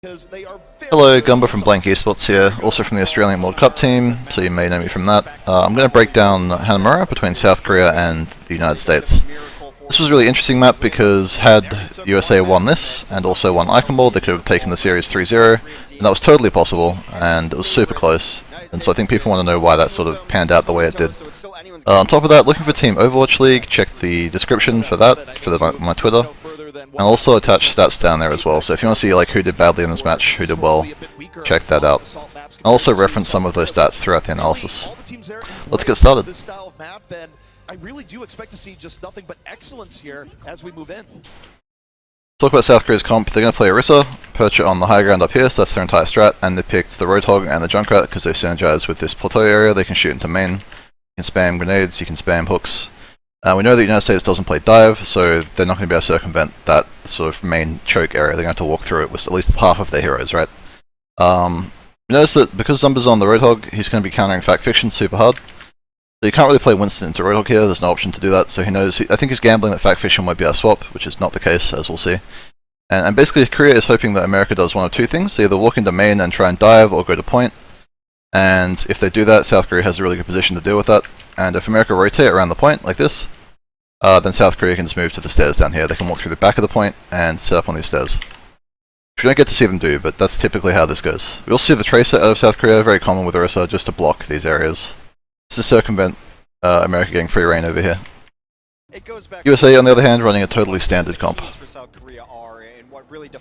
Hello, Gunba from Blank Esports here, also from the Australian World Cup team, so you may know me from that. I'm going to break down Hanamura between South Korea and the United States. This was a really interesting map because had USA won this, and also won Iconball, they could have taken the series 3-0, and that was totally possible, and it was super close, and so I think people want to know why that sort of panned out the way it did. On top of that, looking for Team Overwatch League, check the description for that, for my Twitter. And I'll also attach stats down there as well, so if you want to see like who did badly in this match, who did well, check that out. I'll also reference some of those stats throughout the analysis. Let's get started. I really do expect to see just nothing but excellence here as we move in. Talk about South Korea's comp. They're going to play Orisa, perch it on the high ground up here, so that's their entire strat, and they picked the Roadhog and the Junkrat because they synergize with this plateau area. They can shoot into main, you can spam grenades, you can spam hooks. We know that the United States doesn't play dive, so they're not going to be able to circumvent that sort of main choke area. They're going to have to walk through it with at least half of their heroes, right? We notice that because Zumba's on the Roadhog, he's going to be countering Fact Fiction super hard. So you can't really play Winston into Roadhog here, there's no option to do that, so he knows, I think he's gambling that Fact Fiction might be our swap, which is not the case, as we'll see. And basically Korea is hoping that America does one of two things, they either walk into main and try and dive, or go to point. And if they do that, South Korea has a really good position to deal with that. And if America rotate around the point, like this, then South Korea can just move to the stairs down here. They can walk through the back of the point and set up on these stairs. Which we don't get to see them do, but that's typically how this goes. We also see the Tracer out of South Korea, very common with Orisa, just to block these areas. This is circumvent America getting free reign over here. USA, on the other hand, running a totally standard comp.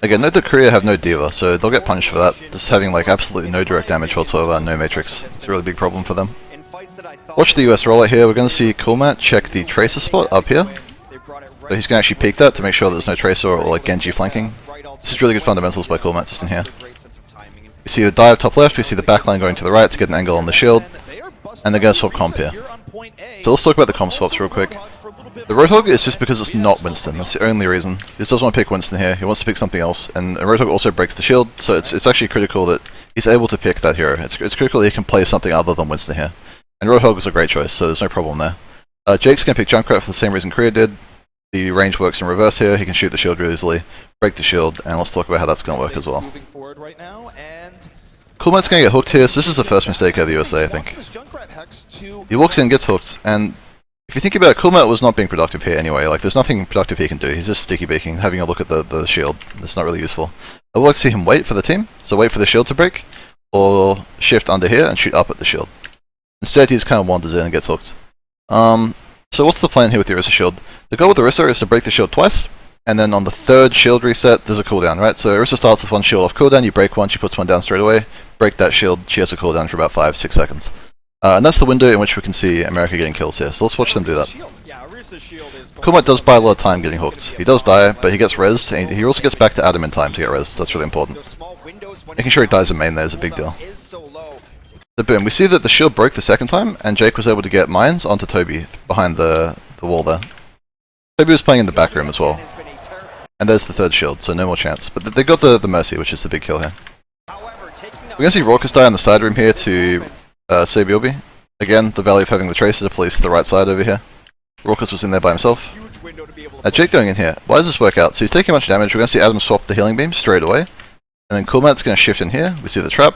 Again, note that Korea have no D.Va, so they'll get punished for that. Just having like absolutely no direct damage whatsoever, no matrix. It's a really big problem for them. Watch the US rollout here. We're going to see Coolmat check the Tracer spot up here. So he's going to actually peek that to make sure there's no Tracer or like Genji flanking. This is really good fundamentals by Coolmat just in here. We see the dive top left, we see the backline going to the right to get an angle on the shield. And they're going to swap comp here. So let's talk about the comp swaps real quick. The Roadhog is just because it's not Winston, that's the only reason. He just doesn't want to pick Winston here, he wants to pick something else, and Roadhog also breaks the shield, so it's actually critical that he's able to pick that hero. It's critical that he can play something other than Winston here. And Roadhog is a great choice, so there's no problem there. Jake's going to pick Junkrat for the same reason Korea did. The range works in reverse here, he can shoot the shield really easily, break the shield, and let's talk about how that's going to work as well. Coolmat's going to get hooked here, so this is the first mistake of the USA, I think. He walks in, gets hooked, and if you think about it, Coolmat was not being productive here anyway. Like, there's nothing productive he can do. He's just sticky beaking, having a look at the shield. That's not really useful. I would like to see him wait for the team, so wait for the shield to break, or shift under here and shoot up at the shield. Instead, he just kind of wanders in and gets hooked. So what's the plan here with the Orisa shield? The goal with Orisa is to break the shield twice, and then on the third shield reset, there's a cooldown, right? So Orisa starts with one shield off cooldown, you break one, she puts one down straight away, break that shield, she has a cooldown for about 5-6 seconds. And that's the window in which we can see America getting kills here, so let's watch them do that. Coolmat does buy a lot of time getting hooked. He does die, but he gets rezzed, and he also gets back to Adam in time to get rezzed. That's really important. Making sure he dies in main there is a big deal. So boom, we see that the shield broke the second time, and Jake was able to get mines onto Toby behind the wall there. Toby was playing in the back room as well. And there's the third shield, so no more chance. But they got the Mercy, which is the big kill here. We're going to see Raucus die in the side room here to save Yobi. Again, the value of having the Tracer to police the right side over here. Raucus was in there by himself. Jake going in here. Why does this work out? So he's taking much damage. We're going to see Adam swap the healing beam straight away. And then Coolmat's going to shift in here. We see the trap.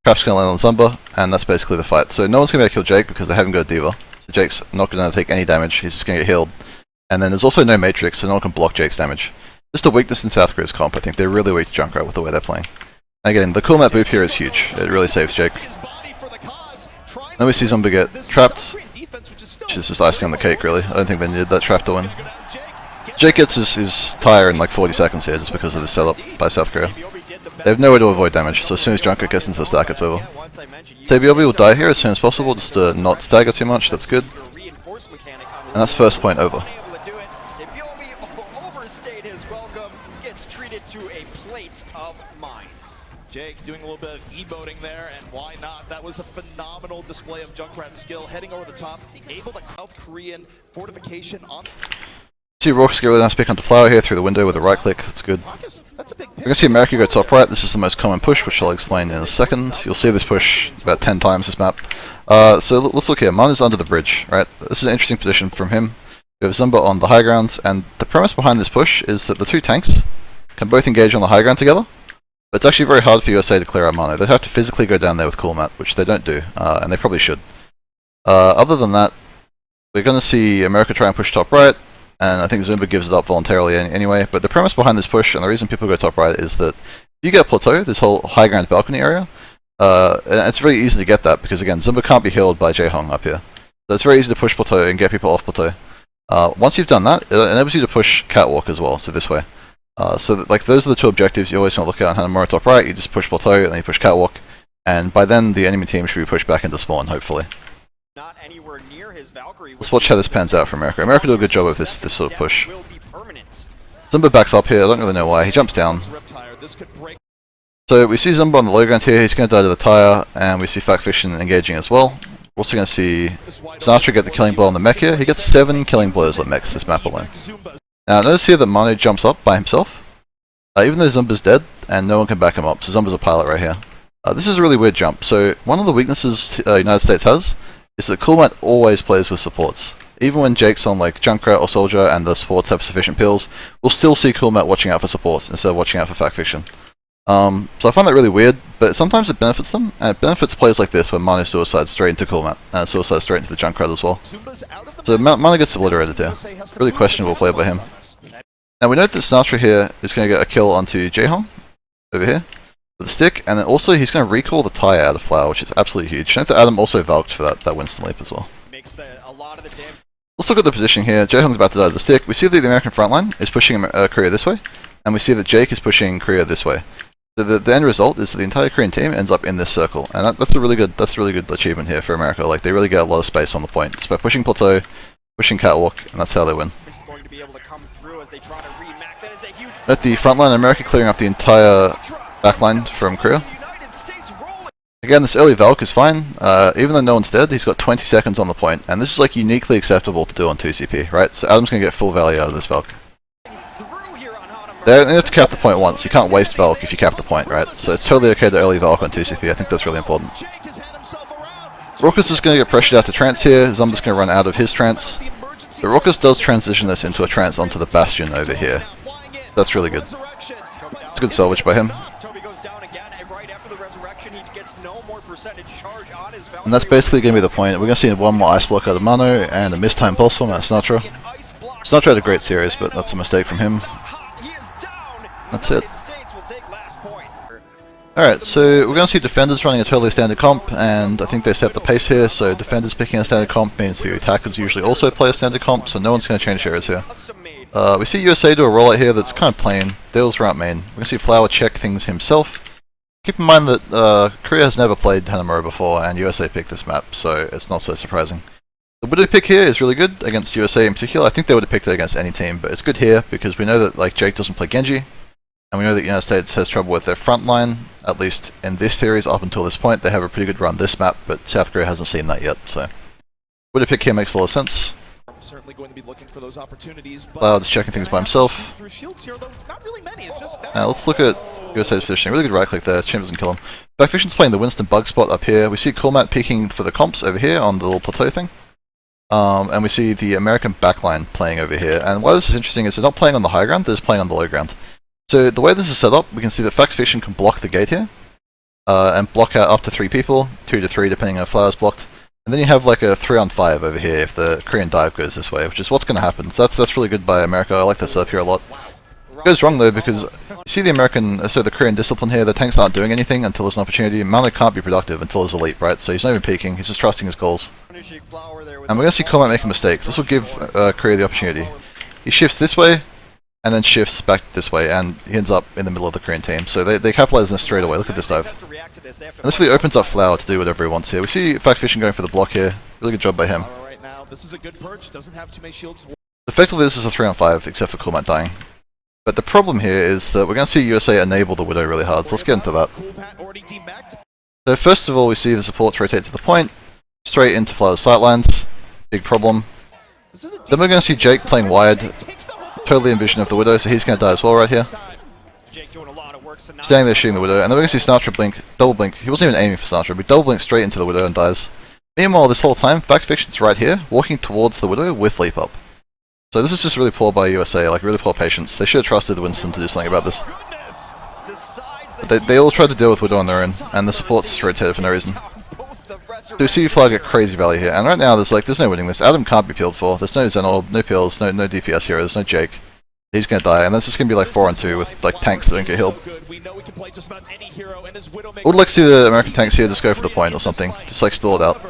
Trap's going to land on Zumba, and that's basically the fight. So no one's going to be able to kill Jake because they haven't got a D.Va. So Jake's not going to take any damage. He's just going to get healed. And then there's also no Matrix, so no one can block Jake's damage. Just a weakness in South Korea's comp. I think they're really weak to Junkrat with the way they're playing. Again, the Coolmat boop here is huge. It really saves Jake. Then we see Zumba get trapped, which is just icing on the cake really. I don't think they needed that trap to win. Jake gets his tire in like 40 seconds here just because of the setup by South Korea. They have no way to avoid damage, so as soon as Junkrat gets into the stack it's over. Tabiobi will die here as soon as possible just to not stagger too much, that's good. And that's first point over. Jake doing a little bit of emoting there, and why not? That was a phenomenal display of Junkrat's skill, heading over the top, able to South Korean fortification on. See Raucus get a really nice pick onto Flower here through the window with a right click, that's good. We're going to see America go top right, this is the most common push, which I'll explain in a second. You'll see this push about 10 times this map. So let's look here, Mon is under the bridge, right? This is an interesting position from him. We have Zumba on the high ground, and the premise behind this push is that the two tanks can both engage on the high ground together. But it's actually very hard for USA to clear out Mono. They'd have to physically go down there with Cool Mat, which they don't do, and they probably should. Other than that, we're going to see America try and push top right, and I think Gunba gives it up voluntarily anyway. But the premise behind this push, and the reason people go top right, is that if you get Plateau, this whole high ground balcony area, and it's very easy to get that, because again, Gunba can't be healed by Jaehong up here. So it's very easy to push Plateau and get people off Plateau. Once you've done that, it enables you to push Catwalk as well, so this way. So that, like, those are the two objectives you always want to look at on Hanamura top right. You just push Plateau, and then you push Catwalk, and by then the enemy team should be pushed back into spawn, hopefully. Not anywhere near his Valkyrie. Let's watch how this pans out for America. America do a good job of this sort of push. Gunba backs up here, I don't really know why. He jumps down. So we see Gunba on the low ground here, he's going to die to the tire, and we see Factfiction engaging as well. We're also going to see Sinatra get the killing blow on the mech here. He gets 7 killing blows on mechs this map alone. Now notice here that Manu jumps up by himself, even though Zumba's dead, and no one can back him up, so Zumba's a pilot right here. This is a really weird jump. So one of the weaknesses United States has is that Cool Mat always plays with supports. Even when Jake's on like Junkrat or Soldier and the supports have sufficient pills, we'll still see Cool Mat watching out for supports instead of watching out for Factfiction. So I find that really weird, but sometimes it benefits them, and it benefits players like this when Manu suicides straight into Cool Mat, and suicides straight into the Junkrat as well. So Manu gets obliterated here. Really questionable play by him. Now we note that Sinatra here is going to get a kill onto Jaehong, over here, with the stick, and then also he's going to recall the tire out of Flower, which is absolutely huge. Note that Adam also valked for that Winston leap as well. Let's look at the position here. Jaehong's about to die to the stick. We see that the American front line is pushing Korea this way, and we see that Jake is pushing Korea this way. So the end result is that the entire Korean team ends up in this circle, and that's a really good achievement here for America. Like, they really get a lot of space on the point. It's by pushing Plateau, pushing Catwalk, and that's how they win. At the front line, America clearing up the entire backline from Korea. Again, this early Valk is fine. Even though no one's dead, he's got 20 seconds on the point, and this is like uniquely acceptable to do on 2CP, right? So Adam's going to get full value out of this Valk. They have to cap the point once. You can't waste Valk if you cap the point, right? So it's totally okay to early Valk on 2CP. I think that's really important. Raucus is going to get pressured out to trance here. Zumba's going to run out of his trance. But Raucus does transition this into a trance onto the Bastion over here. That's really good. It's a good salvage by him. And that's basically going to be the point. We're going to see one more Ice Block out of Manu and a mistimed Pulse Bomb out of Sinatra. Sinatra had a great series, but that's a mistake from him. That's it. Alright, so we're going to see Defenders running a totally standard comp, and I think they set the pace here, so Defenders picking a standard comp means the attackers usually also play a standard comp, so no one's going to change areas here. We see USA do a rollout here that's kind of plain. Deals route main. We're going to see Flower check things himself. Keep in mind that Korea has never played Hanamura before, and USA picked this map, so it's not so surprising. The Widow pick here is really good against USA in particular. I think they would have picked it against any team, but it's good here because we know that like Jake doesn't play Genji, and we know that the United States has trouble with their front line, at least in this series up until this point. They have a pretty good run this map, but South Korea hasn't seen that yet, so Widow pick here makes a lot of sense. Certainly going to be looking for those opportunities. Cloud's checking things by himself. Let's look at USA's positioning. Really good right click there. Chim doesn't kill him. Factfiction's playing the Winston bug spot up here. We see Cool Mat peeking for the comps over here on the little plateau thing. And we see the American backline playing over here. And why this is interesting is they're not playing on the high ground, they're just playing on the low ground. So the way this is set up, we can see that Factfiction can block the gate here. And block out up to 3 people, 2 to 3 depending on if Flower's blocked. And then you have like a 3-on-5 over here if the Korean dive goes this way, which is what's going to happen. So that's really good by America. I like this up here a lot. It goes wrong though because you see the Korean discipline here. The tanks aren't doing anything until there's an opportunity. Manu can't be productive until there's a leap, right? So he's not even peeking. He's just trusting his calls. And we're going to see Cool Mat making mistakes. This will give Korea the opportunity. He shifts this way and then shifts back this way, and he ends up in the middle of the Korean team. So they capitalize on this straight away. Look at this dive. And this really opens up Flower to do whatever he wants here. We see Factfiction going for the block here. Really good job by him. Effectively, this is a 3-on-5, except for Cool Mat dying. But the problem here is that we're going to see USA enable the Widow really hard, so let's get into that. So first of all, we see the supports rotate to the point, straight into Flower's sightlines. Big problem. Then we're going to see Jake playing wide, totally in vision of the Widow, so he's going to die as well right here. Standing there shooting the Widow, and then we're going to see Sinatra blink, double blink. He wasn't even aiming for Sinatra, but double blink straight into the Widow and dies. Meanwhile, this whole time, Factfiction's right here, walking towards the Widow with leap up. So this is just really poor by USA, like really poor patience. They should have trusted Winston to do something about this. They all tried to deal with Widow on their own, and the supports rotated for no reason. So we see Flower get crazy value here, and right now there's no winning this. Adam can't be peeled for. There's no Xenorb, no peels, no DPS hero, there's no Jake. He's gonna die, and this is gonna be like 4-on-2 with like tanks that don't get healed. I would like to see the American tanks here just go for the point or something, just like stall it out.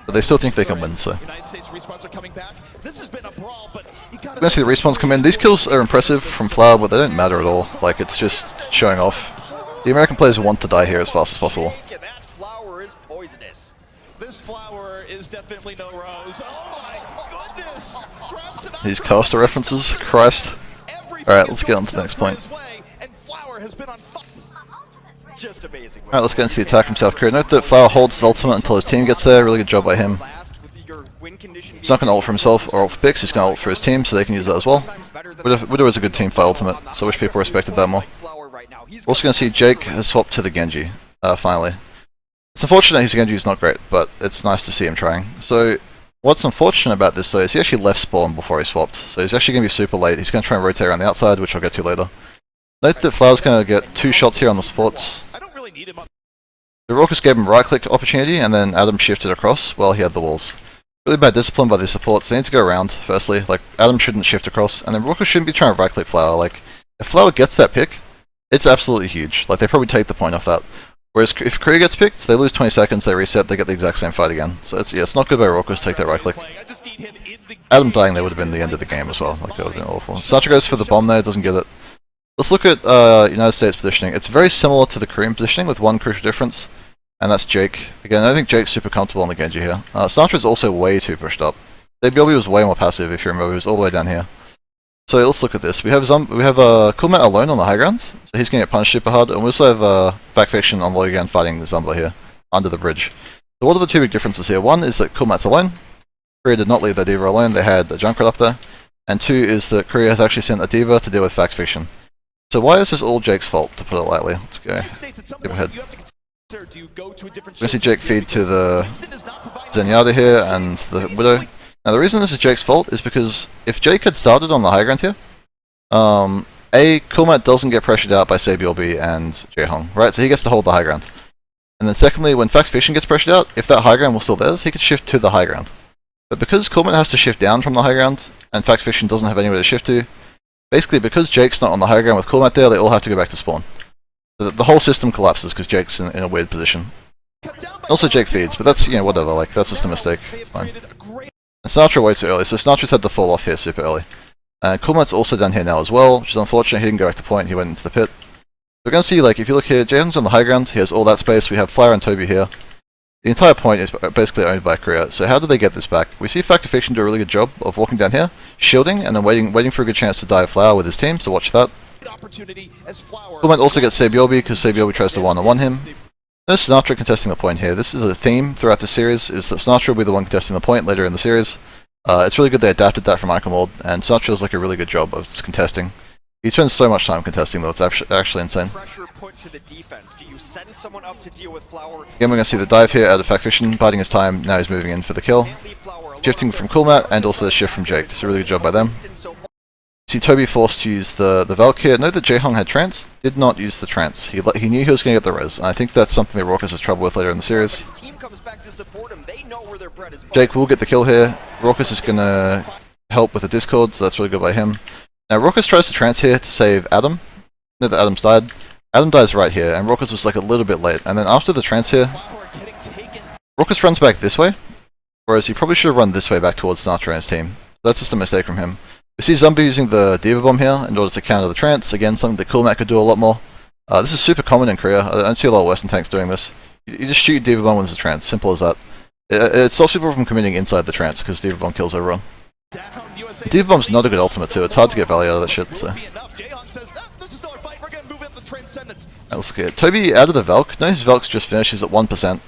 But they still think they can win, so. We're gonna see the respawns come in. These kills are impressive from Flower, but they don't matter at all. Like, it's just showing off. The American players want to die here as fast as possible. This flower is definitely no rose. Oh my goodness! These caster references, Christ. Alright, let's get on to the next point. Alright, let's get into the attack from South Korea. Note that Flower holds his ultimate until his team gets there. Really good job by him. He's not going to ult for himself or ult for picks, he's going to ult for his team so they can use that as well. Widow is a good team fight ultimate, so I wish people respected that more. We're also going to see Jake has swapped to the Genji, finally. It's unfortunate his Genji is not great, but it's nice to see him trying. So, what's unfortunate about this though is he actually left spawn before he swapped, so he's actually going to be super late. He's going to try and rotate around the outside, which I'll get to later. Note that Flower's going to get 2 shots here on the supports. The Raucous gave him right click opportunity, and then Adam shifted across while he had the walls. Really bad discipline by the supports. They need to go around, firstly. Like, Adam shouldn't shift across, and then Raucous shouldn't be trying to right click Flower. Like, if Flower gets that pick, it's absolutely huge. Like, they probably take the point off that. Whereas if Korea gets picked, they lose 20 seconds, they reset, they get the exact same fight again. So it's not good by Raucous to take that right click. Adam dying there would have been the end of the game as well. Like, that would have been awful. Sacha goes for the bomb there, doesn't get it. Let's look at United States positioning. It's very similar to the Korean positioning with one crucial difference, and that's Jake. Again, I think Jake's super comfortable on the Genji here. Sacha's also way too pushed up. Baby was way more passive if you remember, he was all the way down here. So let's look at this. We have Coolmat alone on the high ground, so he's going to get punished super hard, and we also have Faction on low ground fighting Zumba here, under the bridge. So what are the 2 big differences here? One is that Coolmat's alone. Korea did not leave their D.Va alone, they had a Junkrat up there. And 2 is that Korea has actually sent a D.Va to deal with Faction. So why is this all Jake's fault, to put it lightly? Let's go. Skip ahead. We're going to see Jake feed to the Zenyatta here and the Widow. Now the reason this is Jake's fault is because if Jake had started on the high ground here, Coolmat doesn't get pressured out by Sabiorbi and Jaehong, right? So he gets to hold the high ground. And then secondly, when Faction gets pressured out, if that high ground was still theirs, he could shift to the high ground. But because Coolmat has to shift down from the high ground, and Faction doesn't have anywhere to shift to, basically because Jake's not on the high ground with Coolmat there, they all have to go back to spawn. The whole system collapses because Jake's in a weird position. Also Jake feeds, but that's, whatever, like, that's just a mistake, it's fine. And Sinatra way too early, so Sinatra's had to fall off here super early. And Coolmat's also down here now as well, which is unfortunate. He didn't go back to point, he went into the pit. We're going to see, like, if you look here, Jaehong's on the high ground, he has all that space, we have Flower and Toby here. The entire point is basically owned by Korea, so how do they get this back? We see Faction do a really good job of walking down here, shielding, and then waiting for a good chance to dive Flower with his team, so watch that. Coolmat also gets Sabiorbi, because Sabiorbi tries to one-on-one him. No Sinatra contesting the point here. This is a theme throughout the series, is that Sinatra will be the one contesting the point later in the series. It's really good they adapted that from Icon World, and Sinatra does like a really good job of contesting. He spends so much time contesting though, it's actually insane. Again, we're going to see the dive here out of Faction, biding his time, now he's moving in for the kill. Shifting from Coolmat, and also the shift from Jake, so really good job by them. See Toby forced to use the Valk here. Note that Jaehong had trance, did not use the trance. He knew he was going to get the res, and I think that's something that Raucous has trouble with later in the series. Jake will get the kill here. Raucous is going to help with the Discord, so that's really good by him. Now Raucous tries to trance here to save Adam. Note that Adam's died. Adam dies right here, and Raucous was like a little bit late. And then after the trance here, Raucous runs back this way, whereas he probably should have run this way back towards Sinatra and his team. That's just a mistake from him. We see Zumba using the D.Va bomb here in order to counter the trance. Again, something that Coolmat could do a lot more. This is super common in Korea. I don't see a lot of Western tanks doing this. You just shoot D.Va bomb when there's a trance. Simple as that. It stops people from committing inside the trance because D.Va bomb kills everyone. D.Va bomb's not a good ultimate too. It's hard to get value out of that shit. So. Let's look at Toby out of the Valk. No, his Valk's just finished. He's at 1%.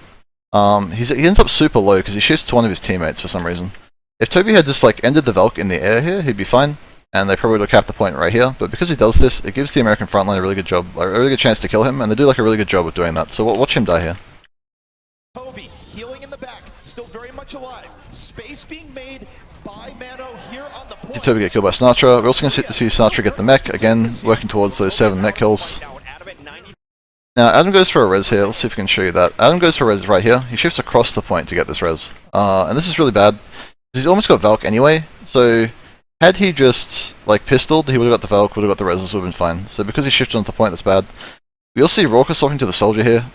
He ends up super low because he shifts to one of his teammates for some reason. If Toby had just like ended the Valk in the air here, he'd be fine, and they probably would have capped the point right here. But because he does this, it gives the American frontline a really good job, a really good chance to kill him, and they do like a really good job of doing that. So watch him die here. Toby healing in the back, still very much alive. Space being made by Mano here on the point. See Toby get killed by Sinatra. We're also going to see Sinatra get the mech again, working towards those 7 mech kills. Now Adam goes for a res here, let's see if we can show you that. Adam goes for a res right here, he shifts across the point to get this res. And this is really bad, he's almost got Valk anyway, so had he just like pistoled, he would have got the Valk, would have got the reses, would have been fine. So because he shifted onto the point, that's bad. We also see Raucus swapping to the soldier here,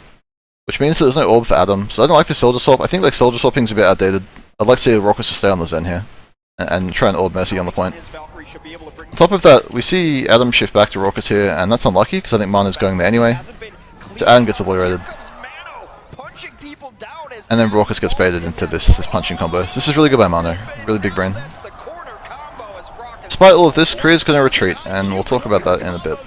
which means that there's no orb for Adam, so I don't like the soldier swap. I think like soldier swapping is a bit outdated. I'd like to see Raucus to stay on the Zen here, and try and orb Mercy on the point. On top of that, we see Adam shift back to Raucus here, and that's unlucky, because I think Mana's going there anyway. So Adam gets obliterated. And then Raucus gets baited into this punching combo. So this is really good by Mano, really big brain. Despite all of this, Korea's going to retreat, and we'll talk about that in a bit.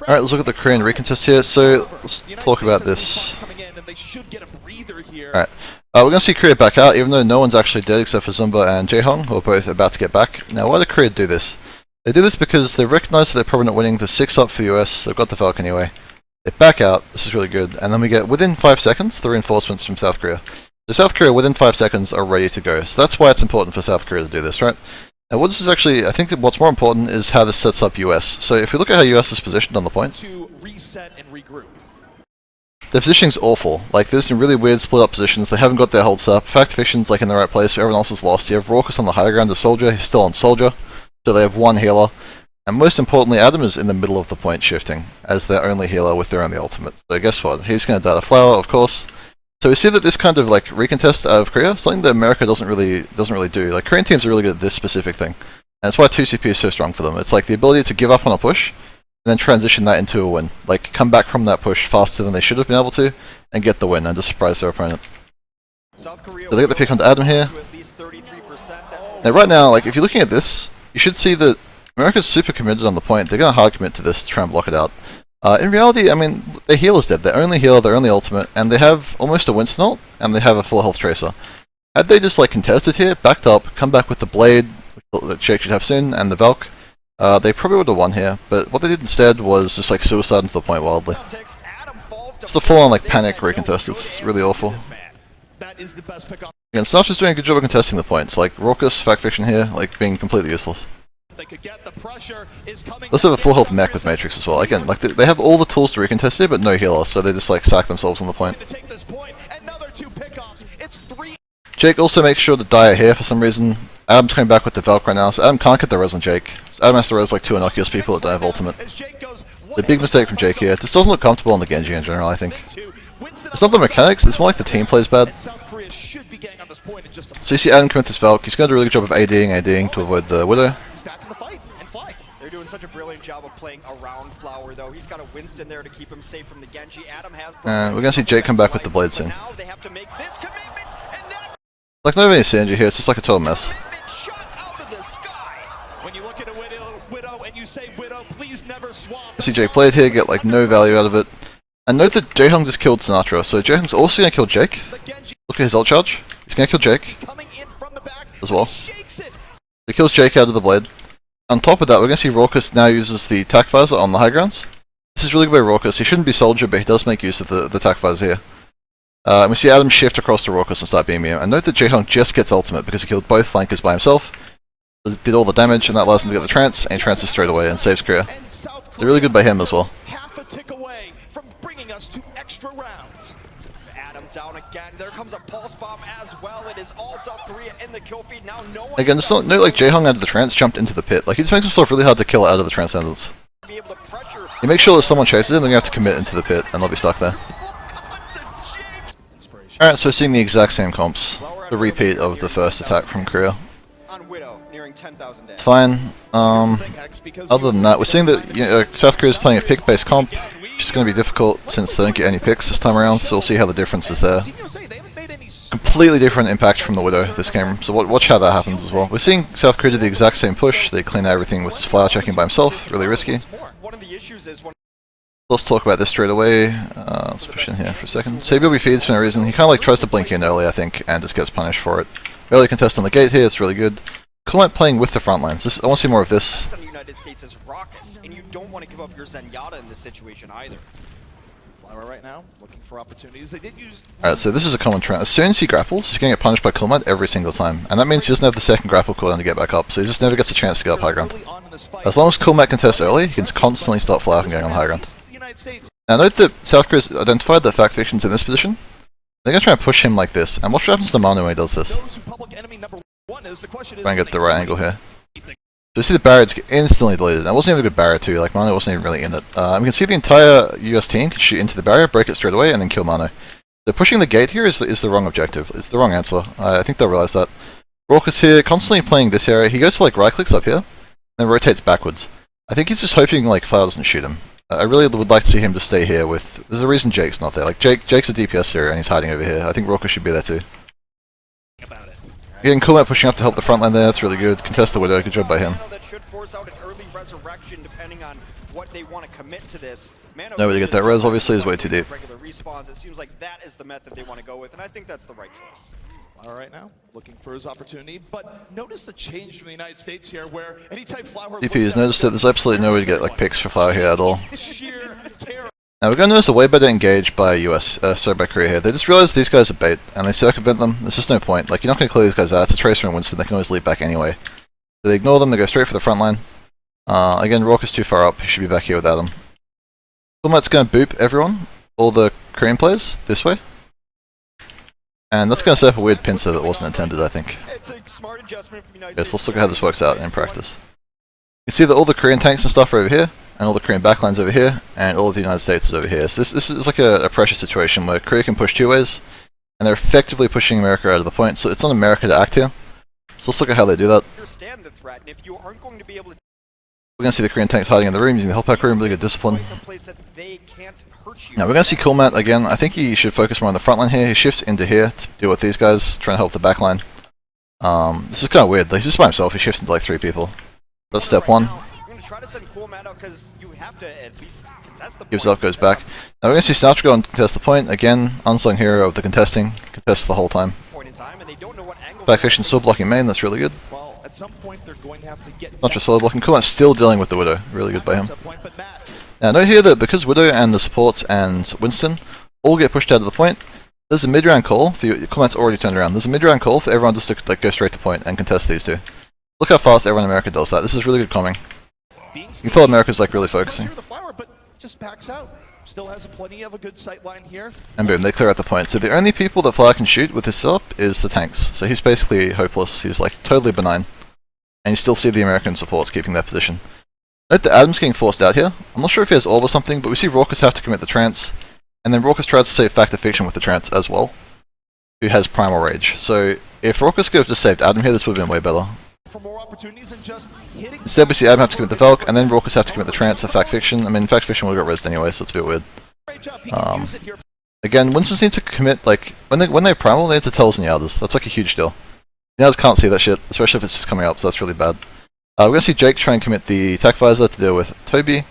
Alright, let's look at the Korean recontest here. So, let's talk about this. Alright, we're going to see Korea back out, even though no one's actually dead except for Zumba and Jaehong, who are both about to get back. Now, why did Korea do this? They do this because they recognize that they're probably not winning the 6-up for the US, they've got the Falcon anyway. They back out, this is really good, and then we get, within 5 seconds, the reinforcements from South Korea. So South Korea, within 5 seconds, are ready to go. So that's why it's important for South Korea to do this, right? Now what this is actually, I think that what's more important is how this sets up US. So if we look at how US is positioned on the point, to reset and regroup. their positioning's awful. Like there's some really weird split up positions, they haven't got their holds up. Fact Vision's like in the right place, but everyone else is lost. You have Raucus on the high ground of Soldier, he's still on Soldier. So they have one healer. And most importantly, Adam is in the middle of the point shifting, as their only healer with their only ultimate. So guess what? He's going to die to Flower, of course. So we see that this kind of like recontest out of Korea, something that America doesn't really do. Like Korean teams are really good at this specific thing, and that's why 2CP is so strong for them. It's like the ability to give up on a push, and then transition that into a win. Like come back from that push faster than they should have been able to, and get the win and just surprise their opponent. So they get the pick onto Adam here. Now right now, like if you're looking at this, you should see that America's super committed on the point. They're going to hard commit to this to try and block it out. In reality, I mean, their healer's dead. Their only healer, their only ultimate, and they have almost a Winston ult, and they have a full health tracer. Had they just like contested here, backed up, come back with the blade, which Jake should have soon, and the Valk, they probably would have won here. But what they did instead was just like suicide into the point wildly. It's the full-on like panic recontest. It's really awful. Again, Snatcher's doing a good job of contesting the points. Like Raucus, Fact Fiction here, like being completely useless. They also have a full health mech with Matrix as well. Again, like they have all the tools to recontest here, but no healer, so they just like sack themselves on the point. Jake also makes sure to die here for some reason. Adam's coming back with the Valk right now, so Adam can't get the res on Jake. So Adam has to res like 2 innocuous people that don't have ultimate. The big mistake from Jake here. This doesn't look comfortable on the Genji in general, I think. It's not the mechanics, it's more like the team plays bad. So you see Adam commit this Valk, he's going to do a really good job of ADing to avoid the Widow. They're doing such a brilliant job of playing around Flower, though. He's got a Winston there to keep him safe from the Genji. Adam has. And we're gonna see Jake come back with the blade soon. Now they have to make this commitment, and that Like not even a synergy here, it's just like a total mess. shot out of the sky. When you look at a widow and you say widow, please never swap. You see Jake played here, get like no value out of it. And note that Jaehong just killed Sinatra, so Jaehong's also gonna kill Jake. Look at his ult charge. He's gonna kill Jake as well. He kills Jake out of the blade. On top of that, we're going to see Raucus now uses the tac visor on the high grounds. This is really good by Raucus. He shouldn't be Soldier, but he does make use of the tac visor here. And we see Adam shift across to Raucus and start beaming him. And note that Jaehong just gets ultimate because he killed both flankers by himself. Did all the damage, and that allows him to get the trance, and he trances straight away and saves Korea. They're really good by him as well. Half a tick away from bringing us to extra rounds. Adam down again. There comes a pulse bomb as well. It is all South Korea in the kill feed. Now no one. Again, just note like Jaehong out of the trance jumped into the pit. Like he just makes himself really hard to kill out of the transcendence. You make sure that someone chases him, then you have to commit into the pit, and they'll be stuck there. Alright, so we're seeing the exact same comps. The repeat of the first attack from Korea. It's fine. Other than that, we're seeing that South Korea is playing a pick-based comp, which is going to be difficult since they don't get any picks this time around, so we'll see how the difference is there. Completely different impact from the Widow this game, so watch how that happens as well. We're seeing South Korea do the exact same push. They clean everything with Flower checking by himself, really risky. Let's talk about this straight away. Let's push in here for a second. So BB feeds for no reason. He kind of like tries to blink in early, I think, and just gets punished for it. Early contest on the gate here, it's really good. Cool playing with the front lines. I want to see more of this. The United States is raucous, and you don't want to give up your Zenyatta in this situation either. Flower right now, looking for opportunities. They did use. Alright, so this is a common trend. As soon as he grapples, he's going to get punished by Coolmat every single time. And that means he doesn't have the second grapple cooldown to get back up, so he just never gets a chance to get up high ground. As long as Coolmat contests early, he can constantly stop Flower from going on high ground. Now note that South Korea's identified that Fact Fiction's in this position. They're going to try and push him like this, and watch what happens to Manu when he does this. Try and get the right angle here. So you see the barriers get instantly deleted, and it wasn't even a good barrier too, like Manu wasn't even really in it. We can see the entire US team can shoot into the barrier, break it straight away, and then kill Manu. So pushing the gate here is the wrong objective, it's the wrong answer. I think they'll realise that. Raucus here, constantly playing this area, he goes to like right clicks up here, then rotates backwards. I think he's just hoping like Flower doesn't shoot him. I really would like to see him just stay here with... There's a reason Jake's not there, like Jake's a DPS here and he's hiding over here. I think Raucus should be there too. Again, Coolmat pushing up to help the front line there, that's really good. Contest the Widow, good job by him. That should force out an early resurrection depending on what they want to commit to this. No way to get that res, obviously, is way too deep. Regular respawns, it seems like that is the method they want to go with, and I think that's the right choice. Flower right now, looking for his opportunity, but notice the change from the United States here, where anytime Flower... DP's noticed that there's absolutely no way to get like picks for Flower here at all. Sheer terror. Now we're going to notice a way better engage by by Korea here. They just realized these guys are bait, and they circumvent them. There's just no point. Like, you're not going to clear these guys out. It's a Tracer and Winston. They can always leap back anyway. So they ignore them. They go straight for the front line. Again, Raucus too far up. He should be back here without him. Coolmat's going to boop everyone, all the Korean players, this way. And that's going to set up a weird pincer that wasn't intended, I think. It's a smart adjustment from the United Yes, States. let's look at how this works out in practice. You can see that all the Korean tanks and stuff are over here, and all the Korean backlines over here, and all of the United States is over here. So this is like a pressure situation where Korea can push two ways, and they're effectively pushing America out of the point, so it's on America to act here. So let's look at how they do that. Understand the threat, and if you aren't going to be able to... We're going to see the Korean tanks hiding in the room, using the help pack room, really good discipline. They can't hurt you. Now we're going to see Coolmat again. I think he should focus more on the front line here. He shifts into here to deal with these guys, trying to help the back line. This is kind of weird. Like, he's just by himself. He shifts into like 3 people. That's step 1. You're going to try to send Coolmat out because you have to at least contest the point. Gives up, goes back. Now we're going to see Snatch go and contest the point. Again, unsung hero of the contesting. Contests the whole time. Point in time, and they don't know what angle... Backfiction's still blocking main. That's really good. Well, at some point they're going to have to get... Not just solid blocking. Coolmat's still dealing with the Widow. Really good by him. Point, but Matt, Now note here that because Widow and the supports and Winston all get pushed out of the point, there's a mid-round call for you. Coolmat's already turned around. There's a mid-round call for everyone just to like go straight to point and contest these two. Look how fast everyone in America does that. This is really good calming. You can tell America's like really focusing. the Flower, but just backs out. Still has plenty of a good sight line here. And boom, they clear out the point. So the only people that Flower can shoot with his setup is the tanks. So he's basically hopeless. He's like totally benign. And you still see the American supports keeping their position. Note that Adam's getting forced out here. I'm not sure if he has orb or something, but we see Raucus have to commit the trance. And then Raucus tries to save Fact of Fiction with the trance as well, who has Primal Rage. So if Raucus could have just saved Adam here, this would have been way better. For more opportunities and just hitting... Instead we see Adam have to commit the Valk, and then Raucus have to commit the trance for Fact Fiction. I mean, Fact Fiction will get rezzed anyway, so it's a bit weird. Again, Winston's need to commit, like, when they're Primal, they need to tell us in the others. That's like a huge deal. The others can't see that shit, especially if it's just coming up, so that's really bad. We're going to see Jake try and commit the attack visor to deal with Toby,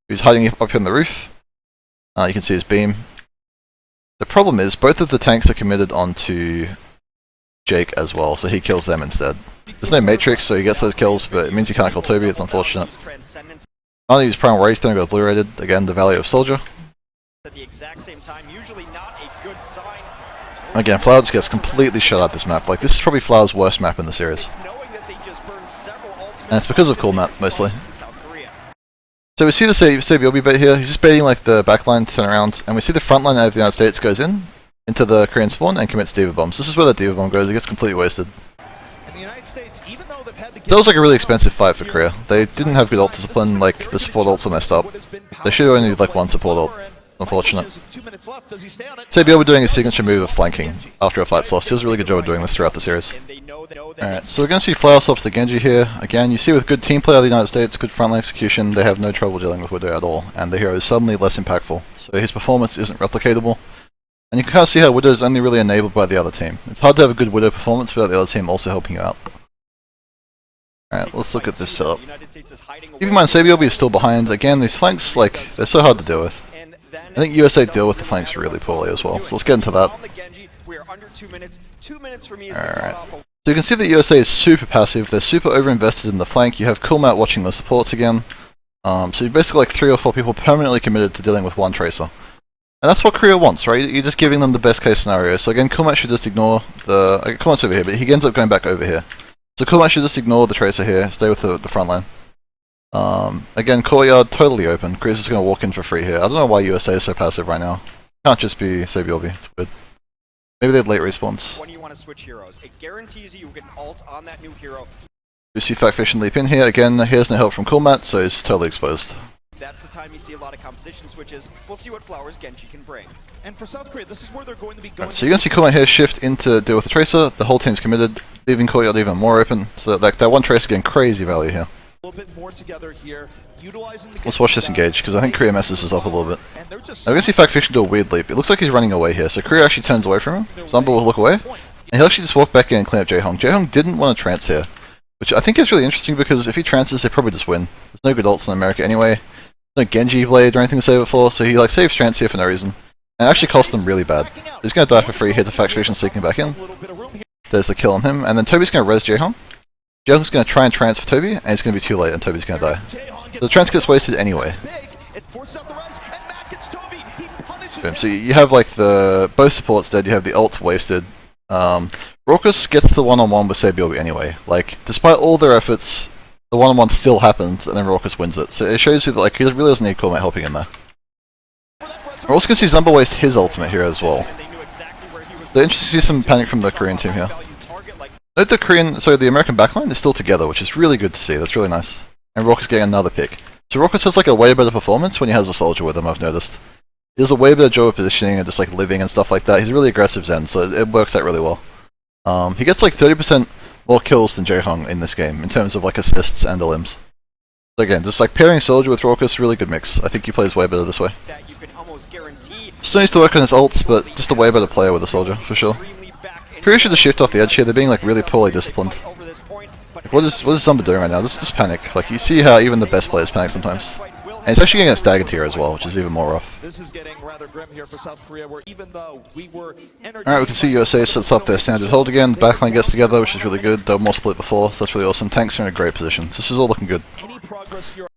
who's hiding up here on the roof. You can see his beam. The problem is, both of the tanks are committed onto Jake as well, so he kills them instead. There's no Matrix, so he gets those kills, but it means he can't kill Toby, it's unfortunate. Not use Primal Rage, don't go blue rated. Again, the Valley of Soldier. At the exact same time, usually not a good sign. Again, Flower just gets completely shut out this map. Like, this is probably Flower's worst map in the series. And it's because of Coolmat, mostly. So we see the Sabiobi bait here. He's just baiting like the backline to turn around, and we see the front line of the United States goes into the Korean spawn and commits Diva Bombs. This is where the Diva Bomb goes. It gets completely wasted. And the United States, even though they've had That was like a really expensive fight for Korea. They didn't have good ult discipline. Like, the support ults were messed up. They should have only needed like 1 support ult. Unfortunate. Sabiobi doing his signature move of flanking after a fight's lost. He does a really good job of doing this throughout the series. Alright, so we're going to see Flower swap to the Genji here. Again, you see with good team play of the United States, good frontline execution, they have no trouble dealing with Widow at all, and the hero is suddenly less impactful. So his performance isn't replicatable. And you can kind of see how Widow is only really enabled by the other team. It's hard to have a good Widow performance without the other team also helping you out. Alright, let's look at this setup. Keep in mind, Sabiobi is still behind. Again, these flanks, like, they're so hard to deal with. I think USA deal with the flanks really poorly as well, so let's get into that. Alright. So you can see that USA is super passive, they're super over-invested in the flank. You have Coolmat watching the supports again. So you're basically like 3 or 4 people permanently committed to dealing with 1 Tracer. And that's what Korea wants, right? You're just giving them the best case scenario. So again, Coolmat should just ignore the... Coolmat's over here, but he ends up going back over here. So Coolmat should just ignore the Tracer here, stay with the front line. Again, Courtyard totally open. Korea's just going to walk in for free here. I don't know why USA is so passive right now. Can't just be Sabiobi, it's weird. Maybe they have late respawns. When you want to switch heroes, it guarantees you get ult on that new hero. You see Factfish and leap in here. Again, here's no help from Coolmat, so he's totally exposed. That's the time you see a lot of composition switches. We'll see what Flowers Genji can bring. And for South Korea, this is where they're going to be going. Right, so you're going to see Coolmat here shift into deal with the Tracer. The whole team's committed, leaving Courtyard even more open. So like that one Tracer getting crazy value here. A little bit more together here, utilizing the... Let's watch this engage, because I think Korea messes this up a little bit. And they're just... Now we're going to see Factfish do a weird leap. It looks like he's running away here, so Korea actually turns away from him. Zamba will look away, and he'll actually just walk back in and clean up Jaehong. Jaehong didn't want to trance here, which I think is really interesting because if he trances, they probably just win. There's no good ults in America anyway. There's no Genji blade or anything to save it for, so he like saves trance here for no reason. And it actually costs them really bad. He's going to die for free here to Factfish and sneaking back in. There's the kill on him, and then Toby's going to res Jaehong. Jaehong's going to try and trance for Toby, and it's going to be too late and Toby's going to die. So the trance gets wasted anyway. Boom. So you have like both supports dead, you have the ult wasted. Raucus gets the one-on-one with Sabiobi anyway. Like, despite all their efforts, the one-on-one still happens, and then Raucus wins it. So it shows you that like he really doesn't need Coolmat helping in there. We're also going to see Zamba waste his ultimate here as well. So interesting to see some panic from the Korean team here. Note the American backline is still together, which is really good to see. That's really nice. And Raucus getting another pick. So Raucus has like a way better performance when he has a soldier with him, I've noticed. He does a way better job of positioning and just like living and stuff like that. He's a really aggressive Zen, so it works out really well. He gets like 30% more kills than Jaehong in this game, in terms of like assists and the limbs. So again, just like pairing soldier with Raucus, really good mix. I think he plays way better this way. Still needs to work on his ults, but just a way better player with a soldier, for sure. Korea should just shift off the edge here, they're being like really poorly disciplined. Like, what is Zamba doing right now? Just panic. Like you see how even the best players panic sometimes. And it's actually getting a staggered here as well, which is even more rough. This is getting rather grim here for South Korea, where even though we were... Alright, we can see USA sets up their standard hold again, the backline gets together, which is really good. They were more split before, so that's really awesome. Tanks are in a great position. So this is all looking good.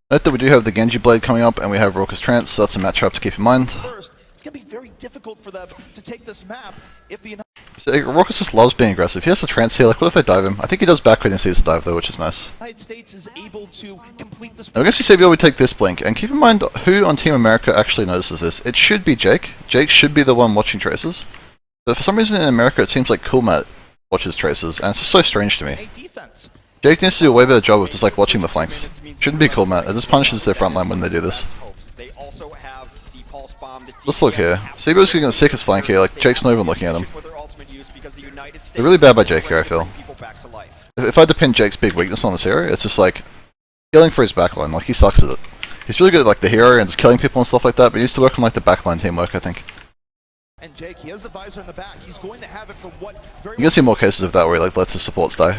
Note that we do have the Genji blade coming up, and we have Raucus Trance, so that's a matchup to keep in mind. First, it's going to be very difficult for them to take this map if the... So Raucus just loves being aggressive. He has the Trance here, like what if they dive him? I think he does back when he sees the dive though, which is nice. United States is able to complete this... Now, I guess you say we take this blink, and keep in mind who on Team America actually notices this. It should be Jake. Jake should be the one watching Traces. But for some reason in America it seems like Coolmat watches Traces, and it's just so strange to me. Jake needs to do a way better job of just like watching the flanks. Shouldn't be Coolmat, it just punishes their front line when they do this. Let's look here. Sabio's going to sick his flank here, like Jake's not even looking at him. They're really bad by Jake here, I feel. If I had to pin Jake's big weakness on this area, it's just like killing for his backline, like he sucks at it. He's really good at like the hero and just killing people and stuff like that, but he needs to work on like the backline teamwork, I think. And Jake, he has the visor in the back. He's going to have it for what You can see more cases of that where he like lets his supports die.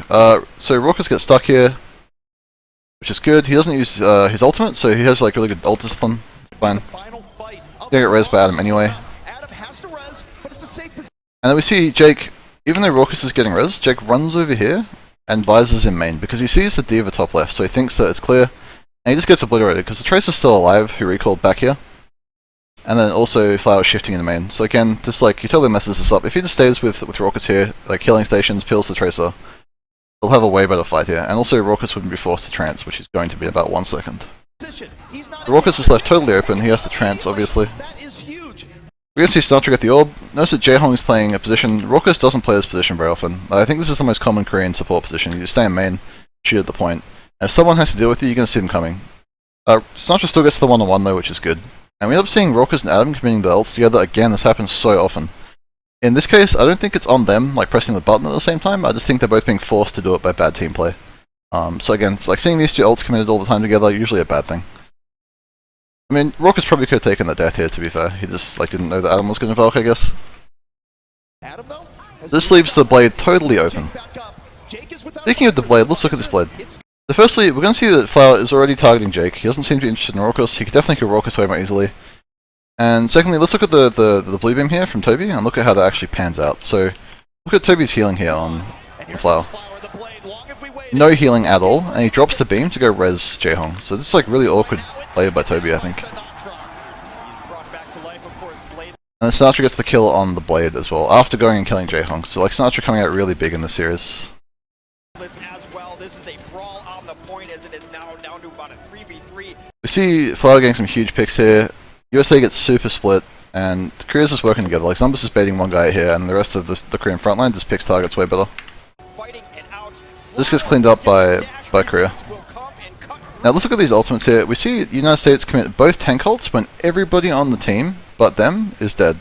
So Raucus gets stuck here, which is good. He doesn't use his ultimate, so he has like really good ult discipline. Fine. Gonna get res by Adam anyway. And then we see Jake, even though Raucus is getting res, Jake runs over here and visors in main because he sees the D.Va top left, so he thinks that it's clear, and he just gets obliterated because the Tracer's still alive who recalled back here. And then also Flower shifting in the main. So again, just like he totally messes this up. If he just stays with Raucus here, like killing stations, pills the Tracer, they'll have a way better fight here. And also Raucus wouldn't be forced to trance, which is going to be in about 1 second. Raucus is left totally open, he has to trance obviously. We're going to see Sinatra get the orb. Notice that Jaehong is playing a position. Raucus doesn't play this position very often. I think this is the most common Korean support position. You just stay in main, shoot at the point. And if someone has to deal with you, you're going to see them coming. Sinatra still gets the one-on-one though, which is good. And we end up seeing Raucus and Adam committing the ults together again. This happens so often. In this case, I don't think it's on them, like pressing the button at the same time. I just think they're both being forced to do it by bad team play. So again, it's like seeing these two ults committed all the time together, usually a bad thing. I mean, Raucus probably could have taken the death here, to be fair. He just like didn't know that Adam was going to Valk, I guess. This leaves the blade totally open. Speaking of the blade, let's look at this blade. So firstly, we're going to see that Flower is already targeting Jake. He doesn't seem to be interested in Raucus. He could definitely kill Raucus way more easily. And secondly, let's look at the blue beam here from Toby and look at how that actually pans out. So look at Toby's healing here on Flower. No healing at all, and he drops the beam to go res Jaehong. So this is like really awkward play by Toby, I think. And then Sinatra gets the kill on the Blade as well, after going and killing J-Hong. So like Sinatra coming out really big in this series. As well, this is a brawl on the point as it is now down to about a 3v3. We see Flower getting some huge picks here. USA gets super split, and Korea's just working together. Like Zumba's just baiting one guy here, and the rest of the Korean frontline just picks targets way better. This gets cleaned up by Korea. Now let's look at these ultimates here. We see the United States commit both tank ults when everybody on the team but them is dead.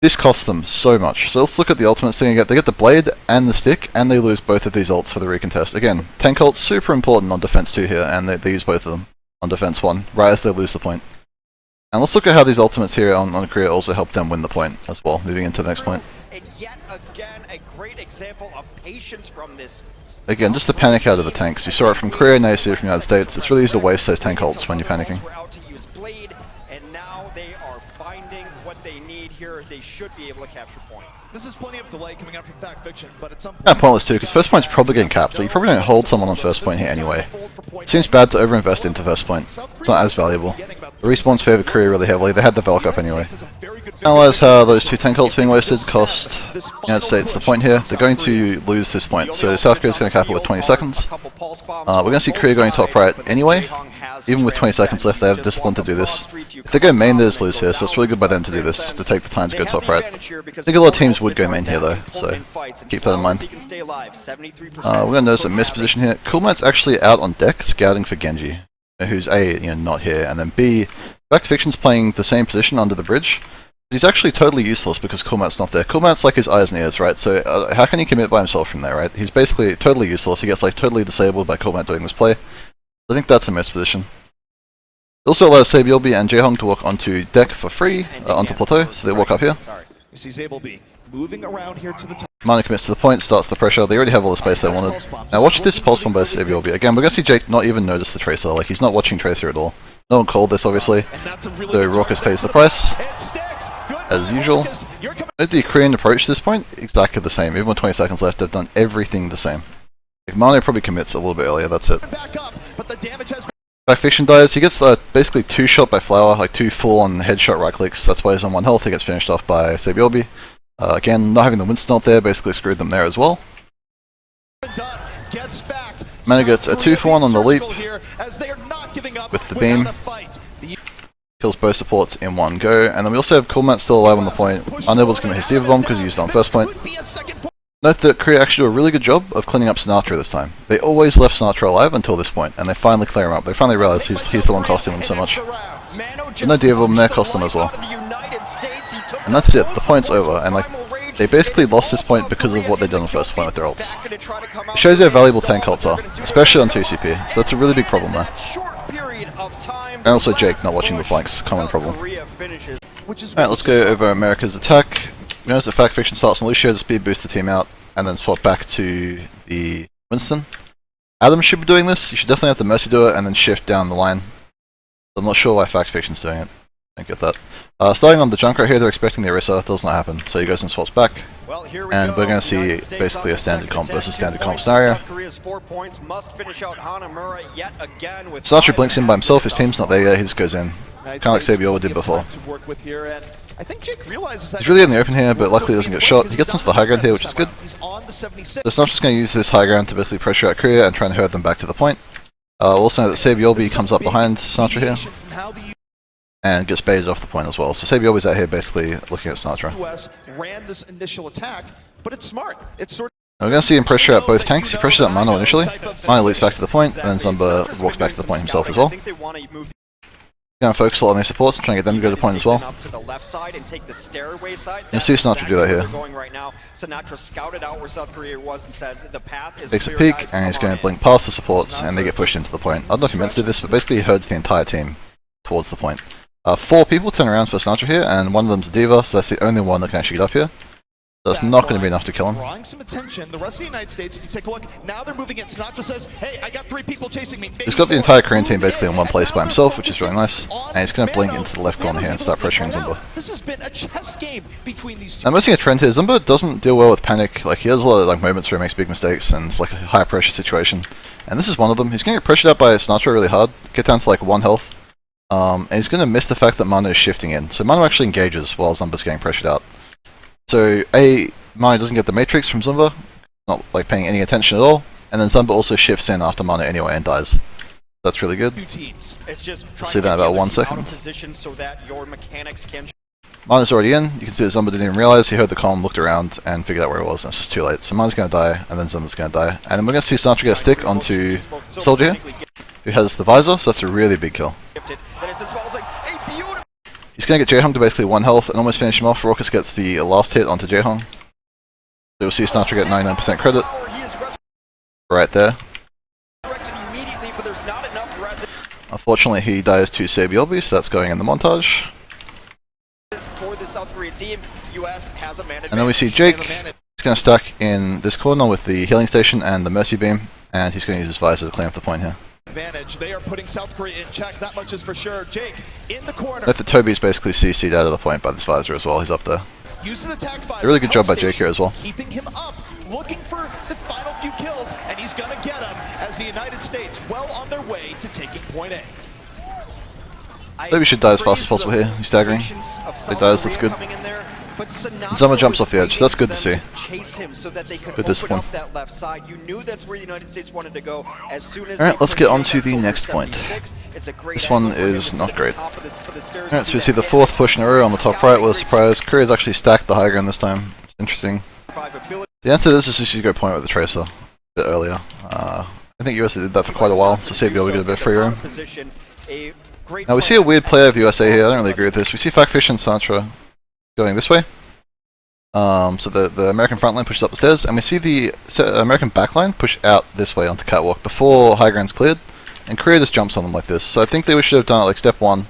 This costs them so much. So let's look at the ultimates thing again. They get the Blade and the Stick, and they lose both of these ults for the recontest. Again, tank ults super important on defense 2 here, and they use both of them on defense 1, right as they lose the point. And let's look at how these ultimates here on Korea also help them win the point as well, moving into the next point. And yet again, a great example of patience from this. Again, just the panic out of the tanks. You saw it from Korea, now you see it from the United States. It's really easy to waste those tank ults when you're panicking. And now they are finding what they need here. They should be able to capture point. This is plenty of delay coming out from Fact Fiction, but at some point... Yeah, pointless too, because first point's probably getting capped, so you probably don't hold someone on first point here anyway. It seems bad to overinvest into first point. It's not as valuable. The respawns favored Korea really heavily, they had the Velk up anyway. Analyze how those two tank ults being wasted cost the United States the point here. They're going to lose this point, so South Korea's going to cap it with 20 seconds. We're going to see Korea going top right anyway. Even with 20 seconds left, they have discipline to do this. If they go main, they just lose here, so it's really good by them to do this, to take the time to go top right. I think a lot of teams would go main here though, so keep that in mind. We're going to notice a missed position here. Coolmat's actually out on deck, scouting for Genji, who's A, not here, and then B, Back to Fiction's playing the same position under the bridge. He's actually totally useless because Coolmat's not there. Coolmat's like his eyes and ears, right? So how can he commit by himself from there, right? He's basically totally useless. He gets like totally disabled by Coolmat doing this play. I think that's a missed position. It also allows Saebyeolbi and Jaehong to walk onto deck for free, onto plateau, so they walk up here. You see Saebyeolbi moving around here to the top. Mana commits to the point, starts the pressure. They already have all the space they wanted. Now watch this pulse bomb by Saebyeolbi. Again, we're going to see Jake not even notice the Tracer. Like, he's not watching Tracer at all. No one called this, obviously. So Raucus pays the price, as usual. Note the Korean approach to this point, exactly the same. Even with 20 seconds left, they've done everything the same. If Mane probably commits a little bit earlier, that's it. Back Fiction dies, he gets basically 2 shot by Flower, like 2 full-on headshot right clicks. That's why he's on 1 health, he gets finished off by Saebyeolbi. Again, not having the Winston out there basically screwed them there as well. Mana gets a 2-for-1 on the leap with the beam. Kills both supports in one go, and then we also have Coolmat still alive on the point, unable to commit his Diva Bomb because he used it on first point. Note that Korea actually do a really good job of cleaning up Sinatra this time. They always left Sinatra alive until this point, and they finally clear him up. They finally realize he's the one costing them so much. But no Diva Bomb there cost them as well. And that's it, the point's over, and like, they basically lost this point because of what they'd done on first point with their ults. It shows how valuable tank ults are, especially on 2CP, so that's a really big problem there. And also Jake not watching the flanks, common problem. Alright, let's go over America's attack. We notice that Fact Fiction starts on Lucio to speed boost the team out, and then swap back to the Winston. Adam should be doing this, you should definitely have the Mercy do it, and then shift down the line. I'm not sure why Fact Fiction's doing it. I don't get that. Starting on the Junkrat here, they're expecting the Orisa, does not happen, so he goes and swaps back. And we're going to see basically a standard comp versus standard comp scenario. Sinatra blinks in by himself, his team's not there yet, he just goes in. Kind of like Saebyeolbi did before. He's really in the open here, but luckily he doesn't get shot. He gets onto the high ground here, which is good. So Sinatra's going to use this high ground to basically pressure out Korea and try and herd them back to the point. Also know that Saebyeolbi comes up behind Sinatra here, and gets baited off the point as well. So Saebyeolbi's out here basically looking at Sinatra. Ran this initial attack, but it's smart. It's sort we're going to see him pressure out both tanks. He pressures out Mano initially. Mano leaps back to the point, and then Zumba walks back to the point himself as well. Going to focus a lot on their supports and try and get them to go to the point as well. You'll see Sinatra do that here. Takes a peek, and he's going to blink past the supports, and they get pushed into the point. I don't know if he meant to do this, but basically he herds the entire team towards the point. 4 people turn around for Sinatra here, and one of them's a Diva, so that's the only one that can actually get up here. That's not going to be enough to kill him. Drawing some attention. The rest of the United States, if you take a look, now they're moving in. Sinatra says, hey, I got 3 people chasing me. He's got the entire Korean team basically in one place by himself, which is really nice. And he's going to blink into the left corner here and start pressuring Zumba. This has been a chess game between these two. I'm noticing a trend here. Zumba doesn't deal well with panic. Like, he has a lot of like moments where he makes big mistakes, and it's like a high pressure situation. And this is one of them. He's going to get pressured out by Sinatra really hard. Get down to like 1 health. And he's going to miss the fact that Manu is shifting in. So Manu actually engages while Zumba's getting pressured out. So Manu doesn't get the matrix from Zumba, not like paying any attention at all. And then Zumba also shifts in after Manu anyway and dies. That's really good. It's just We'll see that in about 1 second. So that your mechanics can... Manu's already in. You can see that Zumba didn't even realize. He heard the comm, looked around, and figured out where it was, and it's just too late. So Manu's going to die, and then Zumba's going to die. And then we're going to see Sinatra get a stick onto Soldier here, who has the visor, so that's a really big kill. He's going to get Jaehong to basically 1 health and almost finish him off. Raucus gets the last hit onto Jaehong. So we'll see Sinatra get 99% credit. Right there. Unfortunately, he dies to Sabiolbi, so that's going in the montage. And then we see Jake. He's going to stack in this corner with the healing station and the Mercy Beam, and he's going to use his visor to clean up the point here. They are putting South Korea in check, that much is for sure. Jake in the corner. Note that Toby's basically CC'd out of the point by this visor as well. He's up there. Uses attack visor. A really good job by Jake here as well. Keeping him up, looking for the final few kills, and he's gonna get them as the United States well on their way to taking point A. Toby should die as fast as possible here. He's staggering. He dies, that's good. Zuma jumps off the edge. That's good to see. Good discipline. Alright, let's get on to the next point. This one is not great. Alright, so we see the 4th push in a row on the top right. What a surprise. Korea's actually stacked the high ground this time. Interesting. The answer to this is just you go point with the Tracer a bit earlier. I think USA did that for quite a while, so Sabio will get a bit of free room. Now we see a weird play of the USA here. I don't really agree with this. We see Factfish and Santra going this way. So the American front line pushes up the stairs, and we see the American backline push out this way onto Catwalk before high ground's cleared, and Korea just jumps on them like this. So I think they should have done it like step 1.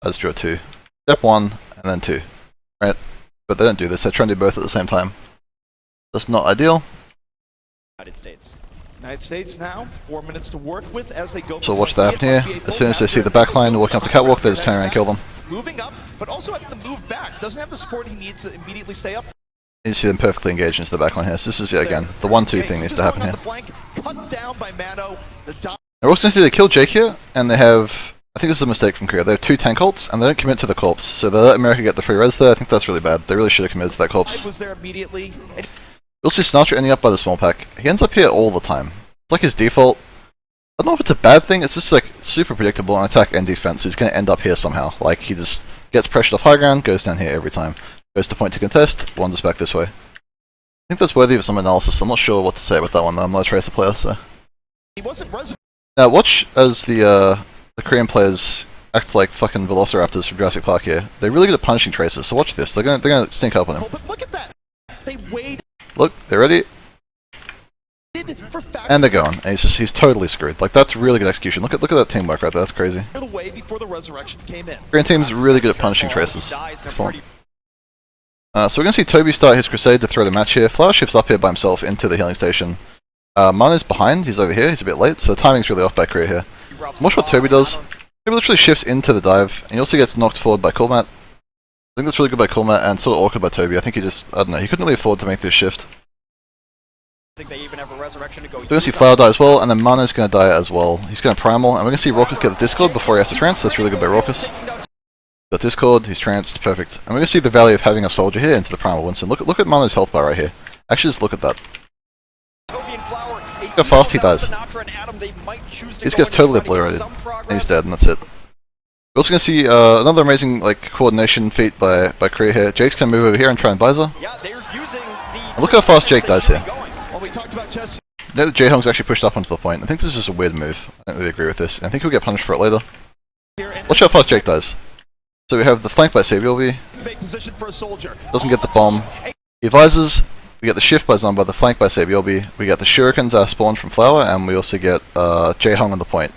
Let's draw 2. Step 1, and then 2. Right? But they don't do this, they try and do both at the same time. That's not ideal. United States now, 4 minutes to work with as they go. So watch that happen here. As soon as they see the backline walking up the Catwalk, they just turn around and kill them. Moving up, but also having to move back. Doesn't have the support he needs to immediately stay up. You see them perfectly engaged into the backline here. So this is, again, the 1-2 thing needs to happen here. Cut down by Mano. Now we're also going to see they kill Jake here, and they have... I think this is a mistake from Korea. They have 2 tank ults, and they don't commit to the corpse. So they let America get the free res there. I think that's really bad. They really should have committed to that corpse. Was there immediately. We'll see Sinatra ending up by the small pack. He ends up here all the time. It's like his default. I don't know if it's a bad thing. It's just like super predictable on attack and defense. He's going to end up here somehow. Like he just gets pressured off high ground, goes down here every time. Goes to point to contest, wanders back this way. I think that's worthy of some analysis. I'm not sure what to say about that one though. I'm not a Tracer player, so. He wasn't now watch as the Korean players act like fucking velociraptors from Jurassic Park here. They're really good at punishing Tracers, so watch this. They're gonna stink up on him. But look at that. They waited. Look, they're ready. And they're going. And he's totally screwed. Like that's really good execution. Look at that teamwork right there. That's crazy. The way before the resurrection came in. Korean team's really good at punishing Tracers. Excellent. So we're gonna see Toby start his crusade to throw the match here. Flower shifts up here by himself into the healing station. Manu's behind. He's over here. He's a bit late, so the timing's really off by Korea here. Watch what Toby does. Toby literally shifts into the dive, and he also gets knocked forward by Coolmat. I think that's really good by Coolmat and sort of awkward by Toby. I think he just, I don't know, he couldn't really afford to make this shift. I think they even have a resurrection to go. We're going to see Flower die as well, and then Mana's going to die as well. He's going to Primal, and we're going to see Raucus get the Discord before he has to trance. That's really good by Raucus. Got Discord, he's tranced, perfect. And we're going to see the value of having a soldier here into the Primal Winston. Look at Mana's health bar right here. Actually, just look at that. Look how fast he dies. He just gets totally obliterated, and he's dead, and that's it. We're also going to see another amazing coordination feat by Korea here. Jake's going to move over here and try and visor. And look how fast Jake dies here. Note that Jaehong's actually pushed up onto the point. I think this is just a weird move. I don't really agree with this. I think he'll get punished for it later. Watch how fast Jake dies. So we have the flank by Sabiolvi. Doesn't get the bomb. He visors. We get the shift by Zumba, the flank by Sabiolbi. We get the shurikens as spawned from Flower, and we also get Jaehong on the point,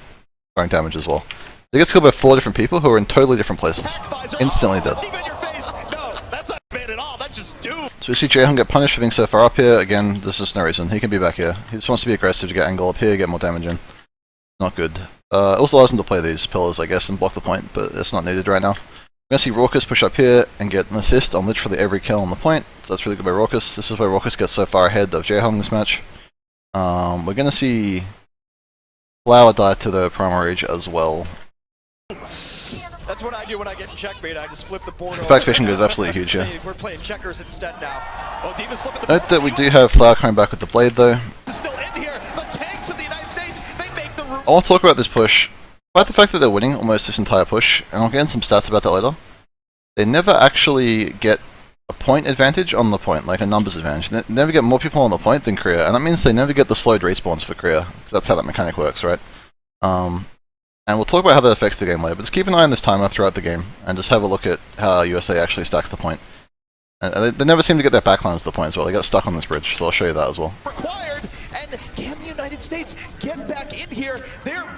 throwing damage as well. He gets killed by 4 different people who are in totally different places. Instantly dead. So we see Jaehong get punished for being so far up here. Again, there's just no reason. He can be back here. He just wants to be aggressive to get angle up here, get more damage in. Not good. It also allows him to play these pillars, I guess, and block the point, but it's not needed right now. We're going to see Raucus push up here and get an assist on literally every kill on the point. So that's really good by Raucus. This is where Raucus gets so far ahead of Jaehong this match. We're going to see Flower die to the Primal Rage as well. That's what I do when I get checkmate. I just flip the board over. Fact fishing goes absolutely huge here. We're playing checkers instead now. Oh, Diva's flipping the Note that we do have Flower coming back with the blade though. still in here. The tanks of the United States, they make the room. I want to talk about this push. Despite the fact that they're winning almost this entire push, and I'll get in some stats about that later, they never actually get a point advantage on the point, like a numbers advantage. They never get more people on the point than Korea, and that means they never get the slowed respawns for Korea, because that's how that mechanic works, right? And we'll talk about how that affects the game later, but just keep an eye on this timer throughout the game, and just have a look at how USA actually stacks the point. And they never seem to get their backlines to the point as well, they get stuck on this bridge, so I'll show you that as well. Required, and can the United States get back in here?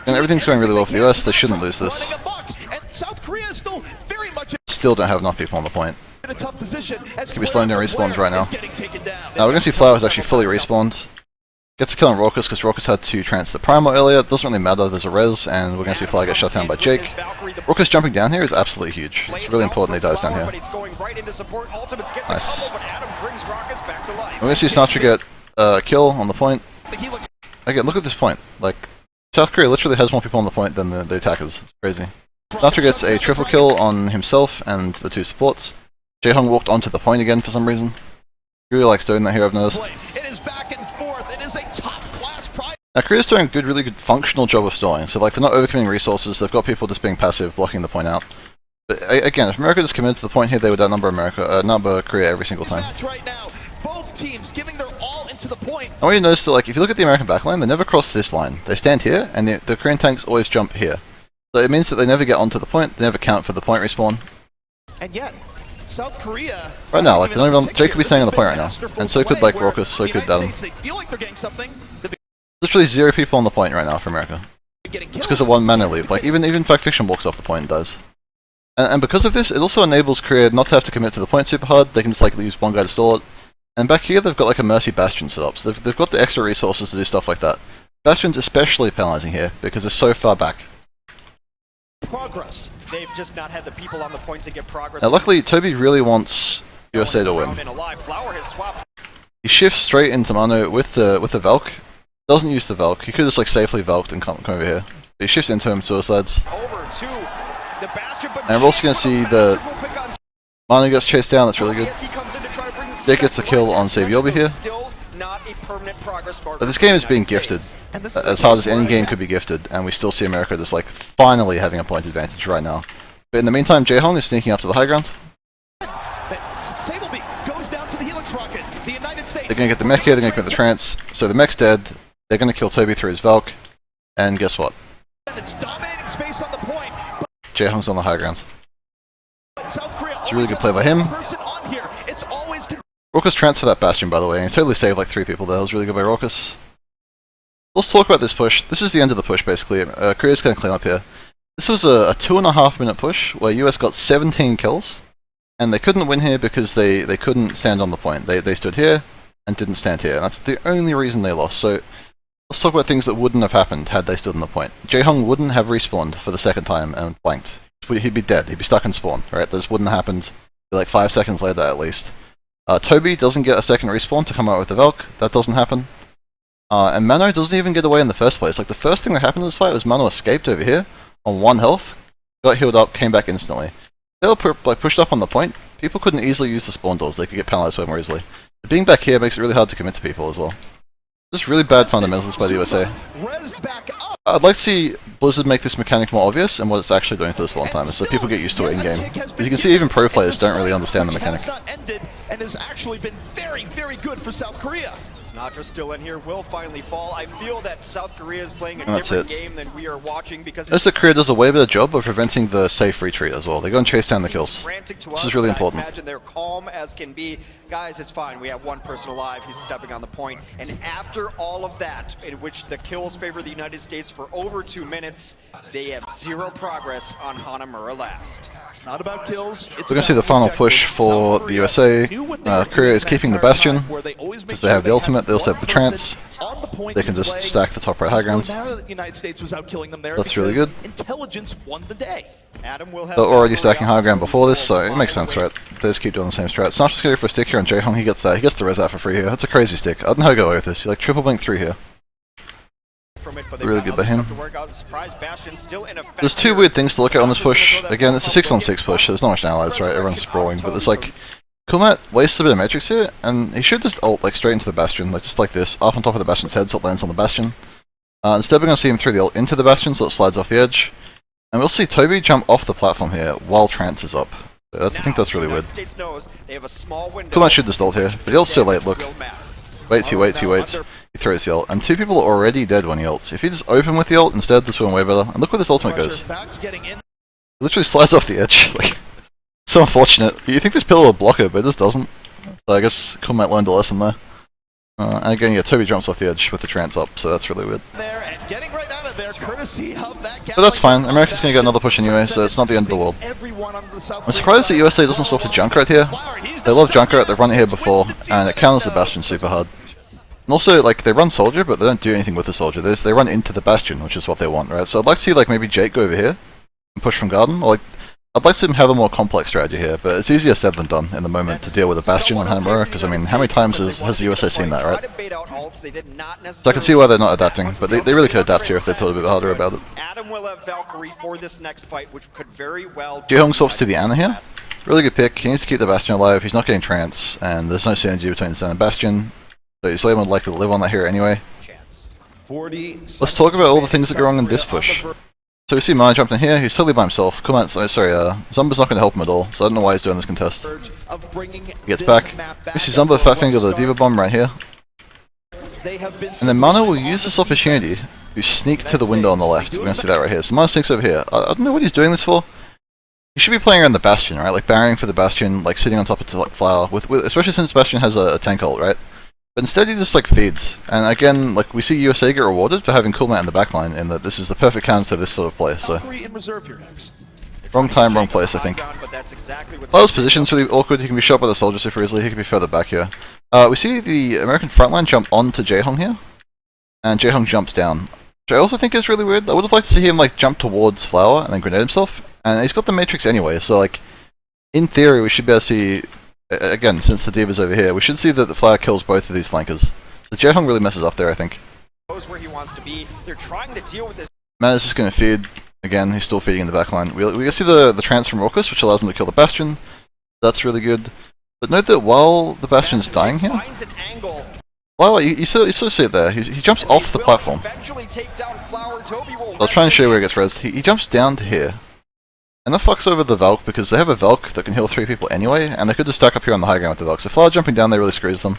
And everything's going really well for the US, they shouldn't lose this. Running amok, and South Korea is still very much Still don't have enough people on the point. in a tough position. Could be slowing down respawns right now. Now we're going to see Flowers Flowers actually fully respawned. Gets a kill on Raucus because Raucus had to transfer the Primal earlier. It doesn't really matter, there's a res, and we're going to see Flower get shot down by Jake. Raucus jumping down here is absolutely huge. It's really important that he dies down here. Nice. We're going to see Sinatra get a kill on the point. Again, look at this point. Like, South Korea literally has more people on the point than the attackers. It's crazy. Sinatra gets a triple kill on himself and the two supports. Jaehong walked onto the point again for some reason. He really likes doing that here, I've noticed. It is back and forth. It is a top-class prize. Now Korea's doing a really good functional job of stalling, so like they're not overcommitting resources, they've got people just being passive, blocking the point out. But again, if America just committed to the point here, they would outnumber Korea every single time. Right now, both teams giving their all into the point. I want you to notice that like if you look at the American backline, they never cross this line. They stand here, and the Korean tanks always jump here. So it means that they never get onto the point, they never count for the point respawn. And yet, South Korea right now, like they're not even on, Jake could be staying on the point right now, and so could like Raucus, so could They feel like they're getting something. literally 0 people on the point right now for America. It's because of one mana leave. Like even Fact Fiction walks off the point and dies. And because of this, it also enables Korea not to have to commit to the point super hard. They can just like use one guy to stall it. And back here, they've got like a Mercy Bastion set up, so they've got the extra resources to do stuff like that. Bastion's especially penalizing here because they're so far back. Progress. They've just not had the people on the point to get progress. Now, luckily, Toby really wants USA to win. He shifts straight into Mano with the Valk. Doesn't use the Valk. He could just like safely Valked and come over here. But he shifts into him, suicides. And we're also going to see the Mano gets chased down. That's really good. Jake gets the kill on Saviobi here. But this game is being gifted as hard as any game could be gifted, and we still see America just like finally having a point advantage right now. But in the meantime, Jaehong is sneaking up to the high ground. They're going to get the mech here, they're going to get the trance. So the mech's dead, they're going to kill Toby through his Valk, and guess what? Jaehong's on the high ground. It's a really good play by him. Raucus transferred that Bastion, by the way, and he's totally saved like 3 people there. That was really good by Raucus. Let's talk about this push. This is the end of the push, basically. Korea's going to clean up here. This was a 2.5 minute push where US got 17 kills, and they couldn't win here because they couldn't stand on the point. They stood here and didn't stand here, and that's the only reason they lost. So let's talk about things that wouldn't have happened had they stood on the point. Jaehong wouldn't have respawned for the second time and blanked. He'd be dead. He'd be stuck in spawn, right? This wouldn't have happened like 5 seconds later at least. Toby doesn't get a second respawn to come out with the Valk. That doesn't happen. And Mano doesn't even get away in the first place. Like the first thing that happened in this fight was Mano escaped over here on 1 health, got healed up, came back instantly. They were pushed up on the point. People couldn't easily use the spawn doors. They could get penalized way more easily. But being back here makes it really hard to commit to people as well. Just really bad fundamentals by the USA. I'd like to see Blizzard make this mechanic more obvious and what it's actually doing for the spawn timers, so people get used to it in game. As you can see, even pro players don't really understand the mechanic. And has actually been very, very good for South Korea. Sinatra still in here, will finally fall. I feel that South Korea is playing a different game than we are watching because Notice that Korea does a way better job of preventing the safe retreat as well. They go and chase down the kills. This is really important. I imagine they're calm as can be. Guys, it's fine. We have 1 person alive. He's stepping on the point. And after all of that, in which the kills favor the United States for over 2 minutes, they have 0 progress on Hanamura last. It's not about kills. We're going to see the final push for the USA. Korea is keeping the Bastion because they have the ultimate. They also have the trance. They can just stack the top right high grounds. That's really good. Intelligence won the day. They're already stacking high ground before this, so it makes sense, right? They just keep doing the same strat. It's not just going to go for a stick here on Jaehong. He gets the res out for free here. That's a crazy stick. I don't know how to go away with this. You like triple blink through here. From it point, but they've Really got good by other him. stuff to work out. Surprise Bastion still in effect. There's two here. weird things to look at on this push. Again, it's a 6-on-6 push, so there's not much to analyze, right? Everyone's sprawling, but there's like... Kulmat wastes a bit of Matrix here, and he should just ult like straight into the Bastion, like just like this, up on top of the Bastion's head so it lands on the Bastion. Instead we're going to see him through the ult into the Bastion so it slides off the edge. And we'll see Toby jump off the platform here while Trance is up. So I think that's really weird. Kulmat should just ult here, but he ults so late, look. Waits, he waits, he waits. He throws the ult, and two people are already dead when he ults. If he just open with the ult instead, this would win way better. And look where this ultimate goes. It literally slides off the edge. Like, so unfortunate. You think this pillar would block it, but it just doesn't. So I guess Kulmat learned a lesson there. And again, yeah, Toby jumps off the edge with the Trance up, so that's really weird. But that's fine, America's gonna get another push anyway, so it's not the end of the world. I'm surprised that USA doesn't swap to Junkrat here. They love Junkrat, they've run it here before, and it counters the Bastion super hard. And also, like, they run Soldier, but they don't do anything with the Soldier. They run into the Bastion, which is what they want, right? So I'd like to see, like, maybe Jake go over here and push from Garden, or like, I'd like to see him have a more complex strategy here, but it's easier said than done in the moment to deal with a Bastion on Hanamura, because I mean, how many times has the USA seen that, right? So I can see why they're not adapting, but they really could adapt here if they thought a bit harder about it. Adam will have Valkyrie for this next fight, which could very well... Jihong swaps to the Ana here. Really good pick, he needs to keep the Bastion alive, he's not getting Trance, and there's no synergy between Zen and Bastion, so he's likely to live on that hero anyway. Let's talk about all the things that go wrong in this push. So we see Mana jumped in here, he's totally by himself. Zumba's not going to help him at all, so I don't know why he's doing this contest. He gets back. We see Zumba fat finger the Diva Bomb right here. And then Mana will use this opportunity to sneak to the window on the left. We're going to see that right here. So Mana sneaks over here. I don't know what he's doing this for. He should be playing around the Bastion, right? Like barrying for the Bastion, like sitting on top of like Flower, especially since Bastion has a tank ult, right? But instead he just like feeds, and again, like we see USA get rewarded for having Kulmat in the backline, in that this is the perfect counter to this sort of play, so... Wrong time, wrong place, I think. Flower's position's really awkward, he can be shot by the Soldier super easily, he can be further back here. We see the American frontline jump onto Jihong here, and Jihong jumps down. Which I also think is really weird. I would have liked to see him like jump towards Flower and then grenade himself, and he's got the Matrix anyway, so like, in theory we should be able to see... Again, since the Diva's over here, we should see that the Flower kills both of these flankers. So Jihong really messes up there, I think. Where he wants to be. They're trying to deal with this. Man is just going to feed. Again, he's still feeding in the backline. We can see the Trance from Raucus, which allows him to kill the Bastion. That's really good. But note that while the Bastion's dying here... Well, you sort of see it there. He jumps off the platform. I'll try and show you where he gets rezzed. He jumps down to here. And that fucks over the Valk, because they have a Valk that can heal 3 people anyway, and they could just stack up here on the high ground with the Valk. So Flower jumping down there really screws them.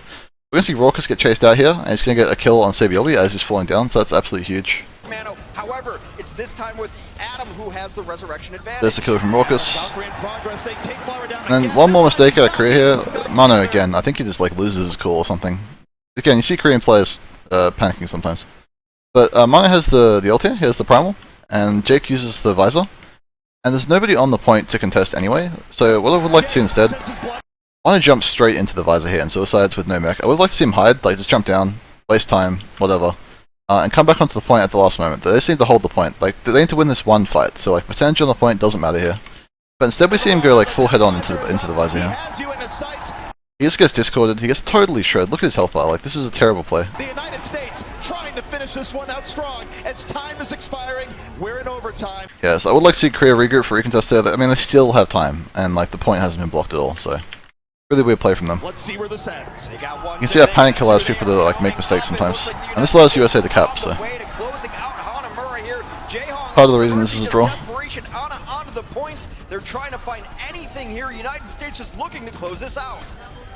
We're going to see Raucus get chased out here, and he's going to get a kill on Sabiobi as he's falling down, so that's absolutely huge. However, it's this time with Adam who has the resurrection advantage. There's the kill from Raucus. And then one more mistake out of Korea here. Mano again, I think he just like loses his cool or something. Again, you see Korean players panicking sometimes. But Mano has the ult here, he has the Primal, and Jake uses the Visor. And there's nobody on the point to contest anyway, so what I would like to see instead, I want to jump straight into the Visor here and Suicides with no mech. I would like to see him hide, like just jump down, waste time, whatever, and come back onto the point at the last moment. They just need to hold the point, like they need to win this one fight, so like percentage on the point doesn't matter here. But instead we see him go like full head on into the Visor here. He just gets discorded, he gets totally shredded. Look at his health bar, like this is a terrible play. The United States trying to finish this one out strong as time is expiring. We're in overtime. Yes, I would like to see Korea regroup for recontest there. I mean, they still have time, and like the point hasn't been blocked at all, so really weird play from them. Let's see where this ends. You can see that panic allows people to like make mistakes sometimes, and this allows USA to cap, so part of the reason this is a draw. They're trying to find anything here. United States is looking to close this out.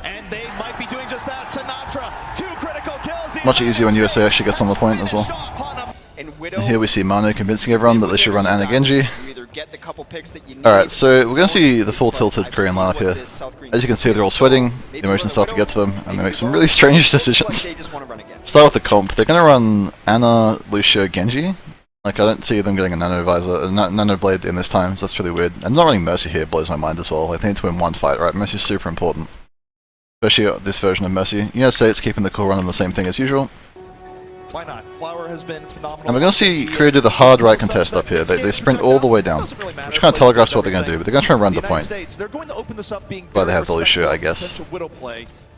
And they might be doing just that. Sinatra, 2 critical kills. Much easier when USA actually gets on the point as well. And here we see Manu convincing everyone that they should run Ana Genji. Alright, so we're going to see the full tilted Korean lineup here. As you can see, they're all sweating, the emotions start to get to them, and they make some really strange decisions. Start with the comp. They're going to run Ana, Lucia, Genji. Like, I don't see them getting a Nano Visor, a Nano Blade in this time, so that's really weird. And not running Mercy here blows my mind as well. Like, they need to win one fight, right? Mercy's super important. Especially this version of Mercy. United States keeping the core running the same thing as usual. Why not? Flower has been phenomenal. And we're going to see Korea do the hard right contest up here. They sprint all the way down, which kind of telegraphs what they're going to do, but they're going to try and run the point. They're going to open this up being but they have the Lucia, I guess.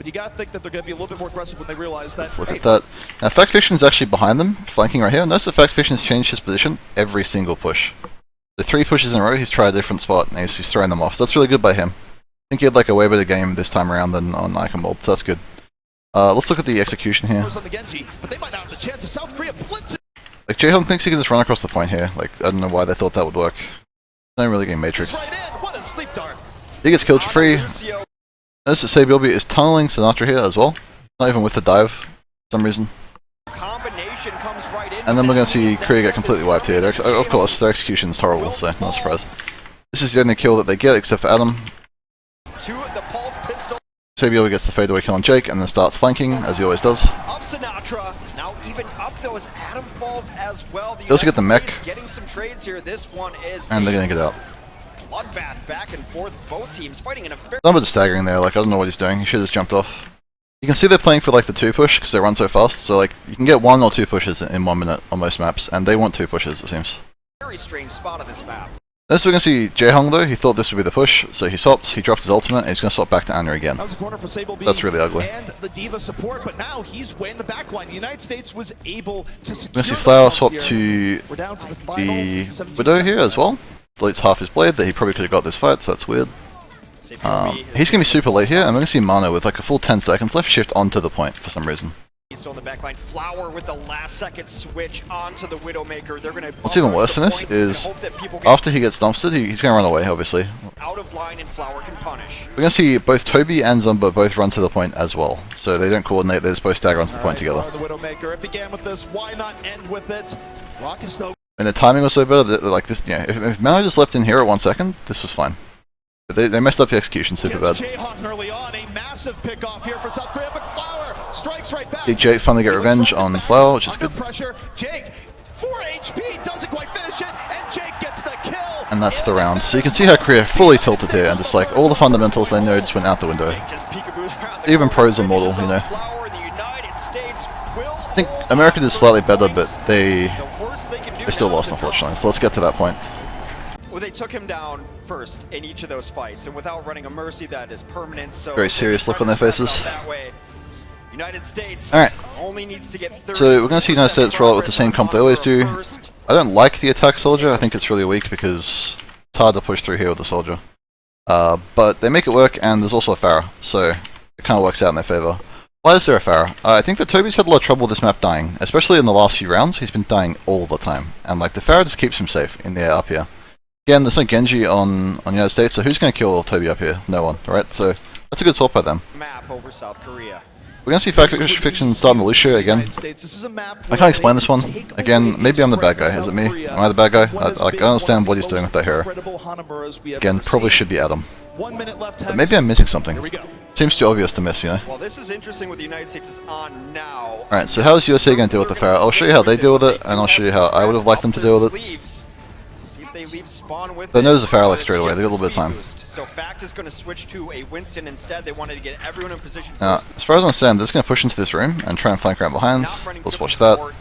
but you gotta think that they're gonna be a little bit more aggressive when they realize that. Let's look at that. Now Fact Fiction's actually behind them, flanking right here. Notice that Fact Fiction's changed his position every single push. The 3 pushes in a row, he's tried a different spot, and he's throwing them off. So that's really good by him. I think he had like a way better game this time around than on Icon Mold, so that's good. Let's look at the execution here. On the Genji, but they might not have the chance. South Korea blitz. Like Jaehong thinks he can just run across the point here. Like I don't know why they thought that would work. Not really getting Matrix. Right in. What a sleep dart. He gets killed for free. Notice that Sabielby is tunneling Sinatra here as well. Not even with the dive for some reason. Combination comes right in. And then we're going to see Korea get completely wiped here. Of course, their execution's horrible, so not a surprise. This is the only kill that they get except for Adam. Two of the pulse pistol. Sabielby gets the fadeaway kill on Jake and then starts flanking, as he always does. Up Sinatra. Now even up though as Adam falls as well. They also get the mech. Getting some trades here. This one is And they're going to get out. bloodbath back and forth. Both teams fighting in a very Number's staggering there, like I don't know what he's doing. He should have just jumped off. You can see they're playing for like the 2 push because they run so fast, so like you can get 1 or 2 pushes in 1 minute on most maps, and they want 2 pushes it seems. strange spot of this map. Next we're going to see Jaehong though, he thought this would be the push, so he swapped, he dropped his ultimate, and he's going to swap back to Anya again. That was a corner for Sabielby. That's really ugly. And the Diva support, but now he's way in the back line. The United States was able to secure. We're going to see Flower swap here. to We're down to the the Widow here as well. Deletes half his blade that he probably could have got this fight, so that's weird. He's going to be super late here, and we're going to see Mana with like a full 10 seconds left shift onto the point for some reason. He's still in the back line. Flower with the last second switch onto the Widowmaker. They're going to. What's even worse than this is after he gets dumpstered, he's going to run away, obviously. Out of line and Flower can punish. We're going to see both Toby and Zumba both run to the point as well. So they don't coordinate, they just both stagger onto the point together. The Widowmaker. It began with this. Why not end with it? Rock is still. And the timing was so better that like this, yeah, if Mana just leapt in here at 1 second, this was fine. But they messed up the execution super bad. Jaehong early on, a massive pick off here for South Korea, but Flower strikes right back. Big Jake finally get revenge on Flower, which is Under good. pressure, Jake, 4 HP, doesn't quite finish it, and Jake gets the kill. And that's the round. So you can see how Korea fully tilted here, and just like all the fundamentals they know just went out the window. Even pros are mortal, you know. I think America did slightly better, but they still lost, unfortunately. So let's get to that point. Well, they took him down first in each of those fights, and without running a mercy, that is permanent. So very serious look on their faces. that way. United States Alright, only needs to get 30. so we're going to see United States roll out with the same comp they always do. I don't like the attack soldier, I think it's really weak because it's hard to push through here with the soldier. But they make it work, and there's also a Pharah, so it kind of works out in their favour. Why is there a Pharah? I think that Toby's had a lot of trouble with this map dying, especially in the last few rounds. He's been dying all the time, and like the Pharah just keeps him safe in the air up here. Again, there's no Genji on United States, so who's going to kill Toby up here? No one, alright? So that's a good swap by them. Map over South Korea. We're going to see Fact Fiction starting the Lucia again. I can't explain this one. Again, maybe I'm the bad guy. Is it me? Am I the bad guy? I don't understand what he's doing with that hero. Again, probably should be Adam. But maybe I'm missing something. Seems too obvious to miss, you know? Well, this is interesting what the United States is on now. Alright, so how is USA going to deal with the Pharah? I'll show you how they deal with it, and I'll show you how I would have liked them to deal with it. See if they leave spawn with They it. know there's a Pharah like straight away, they got a little bit of time. So Fact is going to switch to a Winston instead. They wanted to get everyone in position Now, first. as far as I understand, they're just going to push into this room and try and flank around behind. Let's watch that.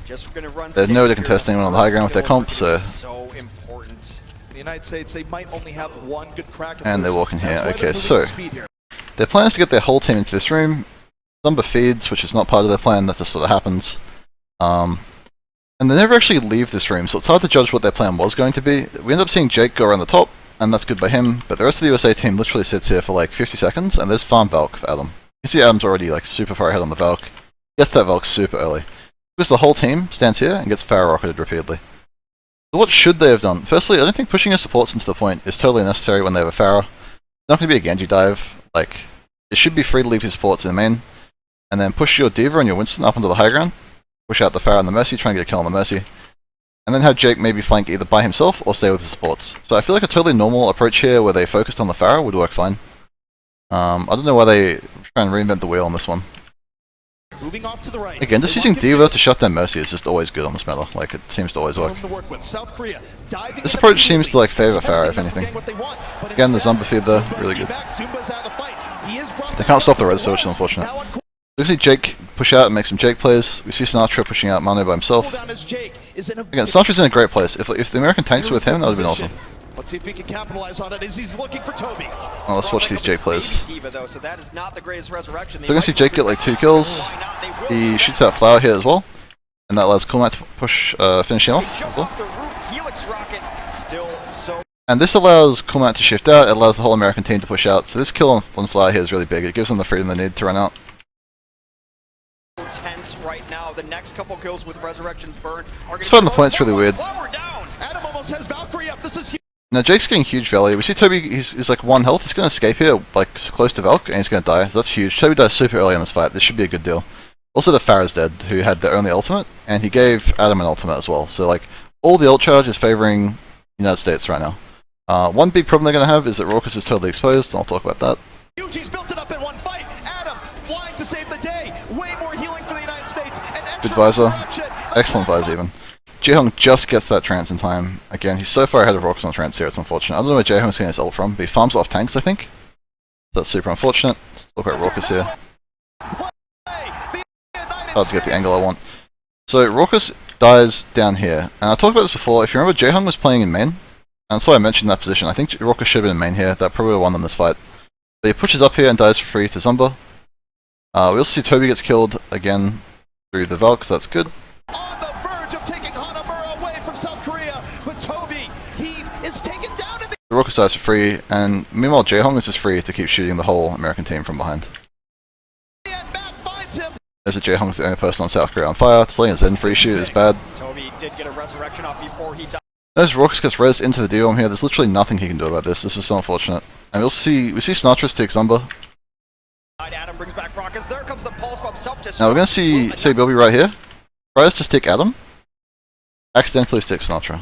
Just gonna run They know they can test anyone on the high ground with their comp, so... So important. In the United States, they might only have one good crack at And this. they're walking here. That's why Okay, they're so moving speed here. their plan is to get their whole team into this room. Zumba feeds, which is not part of their plan, that just sort of happens. And they never actually leave this room, so it's hard to judge what their plan was going to be. We end up seeing Jake go around the top, and that's good by him, but the rest of the USA team literally sits here for like 50 seconds, and there's farm Valk for Adam. You can see Adam's already like super far ahead on the Valk. Gets that Valk super early. Because the whole team stands here and gets Pharah rocketed repeatedly. So what should they have done? Firstly, I don't think pushing your supports into the point is totally necessary when they have a Pharah. It's not going to be a Genji dive. Like, it should be free to leave your supports in the main, and then push your Diva and your Winston up onto the high ground, push out the Pharah and the Mercy, try and get a kill on the Mercy, and then have Jake maybe flank either by himself or stay with the supports. So I feel like a totally normal approach here where they focused on the Pharah would work fine. I don't know why they try and reinvent the wheel on this one. Moving off to the right. Again, just using Diva to shut down Mercy is just always good on this meta. Like, it seems to always work. South Korea, This approach seems to like favor Pharah, if anything. Again, the Zumba feed there, really good. They can't stop the red switch, unfortunate. We see Jake push out and make some Jake plays. We see Sinatra pushing out Manu by himself. Again, Sinatra's in a great place. If the American tanks were with him, that would have been awesome. Let's see if he can capitalize on it as he's looking for Toby. Well, let's watch these Jake plays. Diva, though, so that is not the greatest resurrection. So we're gonna see Jake get like 2 kills. He shoots out Flower here as well, and that allows Coolmat to push, finish him off as well. And this allows Coolmat to shift out. It allows the whole American team to push out. So this kill on Flower here is really big. It gives them the freedom they need to run out. Tense right now. The next couple kills with Resurrection's burn are It's fun. The point's really weird. Adam almost has Valkyrie up. This is huge. Now Jake's getting huge value. We see Toby, he's like 1 health. He's going to escape here, like close to Valk, and he's going to die. So that's huge. Toby dies super early in this fight. This should be a good deal. Also the Pharah's dead, who had the only ultimate, and he gave Adam an ultimate as well. So like, all the ult charge is favoring United States right now. One big problem they're going to have is that Raucus is totally exposed, and I'll talk about that. He's built it up in one fight. Adam flying to save the day. Way more healing for the United States. And Good visor. Excellent visor even. Jaehong just gets that trance in time. Again, he's so far ahead of Raucus on trance here, it's unfortunate. I don't know where Jaehong's getting his ult from, but he farms off tanks, I think. That's super unfortunate. Let's talk about Raucus here. Hard to get the angle I want. So Raucus dies down here. And I talked about this before. If you remember, Jaehong was playing in main. And that's why I mentioned that position. I think Raucus should have been in main here. That probably would have won them this fight. But he pushes up here and dies for free to Zumba. We also see Toby gets killed again through the Valk, so that's good. On the verge of taking Hanamura away from South Korea, but Toby, he is taken down in the Raucus dies for free, and meanwhile Jaehong is just free to keep shooting the whole American team from behind. and Matt finds him. There's a Jaehong's the only person on South Korea on fire. Slaying his in free shoot is bad. Toby did get a resurrection off before he died. As Raucus gets res into the DOM here, there's literally nothing he can do about this. This is so unfortunate. And we see Sinatra's take Zumba. Adam brings back Raucus. There comes the pulse bomb self-destruct. Now we're going to see Bilby right here. Tries to stick Adam. Accidentally sticks Sinatra.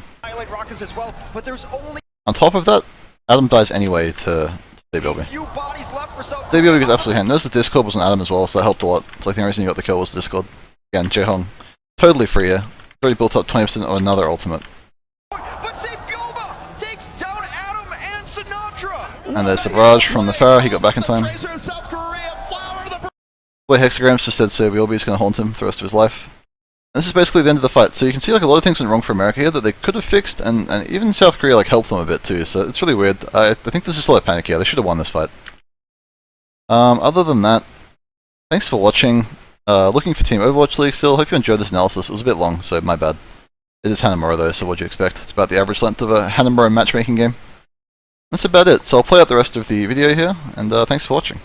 Raucus as well, but there's only On top of that, Adam dies anyway to Bilby. few bodies left for South Bilby gets absolutely hand. Notice the Discord was on Adam as well, so that helped a lot. It's like the only reason you got the kill was Discord. Again, Jaehong. Totally free here. Already built up 20% of another ultimate. But say Gunba takes down Adam and Sinatra. And there's the barrage from the Pharah. He got back in time. Tracer of South Korea, Flower to the Boy Hexagrams just said so Bilby is going to haunt him for the rest of his life. And this is basically the end of the fight. So you can see like a lot of things went wrong for America here that they could have fixed, and even South Korea like helped them a bit too. So it's really weird. I think this is still a panic here. They should have won this fight. Other than that, thanks for watching. Looking for Team Overwatch League still. Hope you enjoyed this analysis. It was a bit long, so my bad. It is Hanamura though, so what do you expect? It's about the average length of a Hanamura matchmaking game. That's about it. So I'll play out the rest of the video here, and thanks for watching.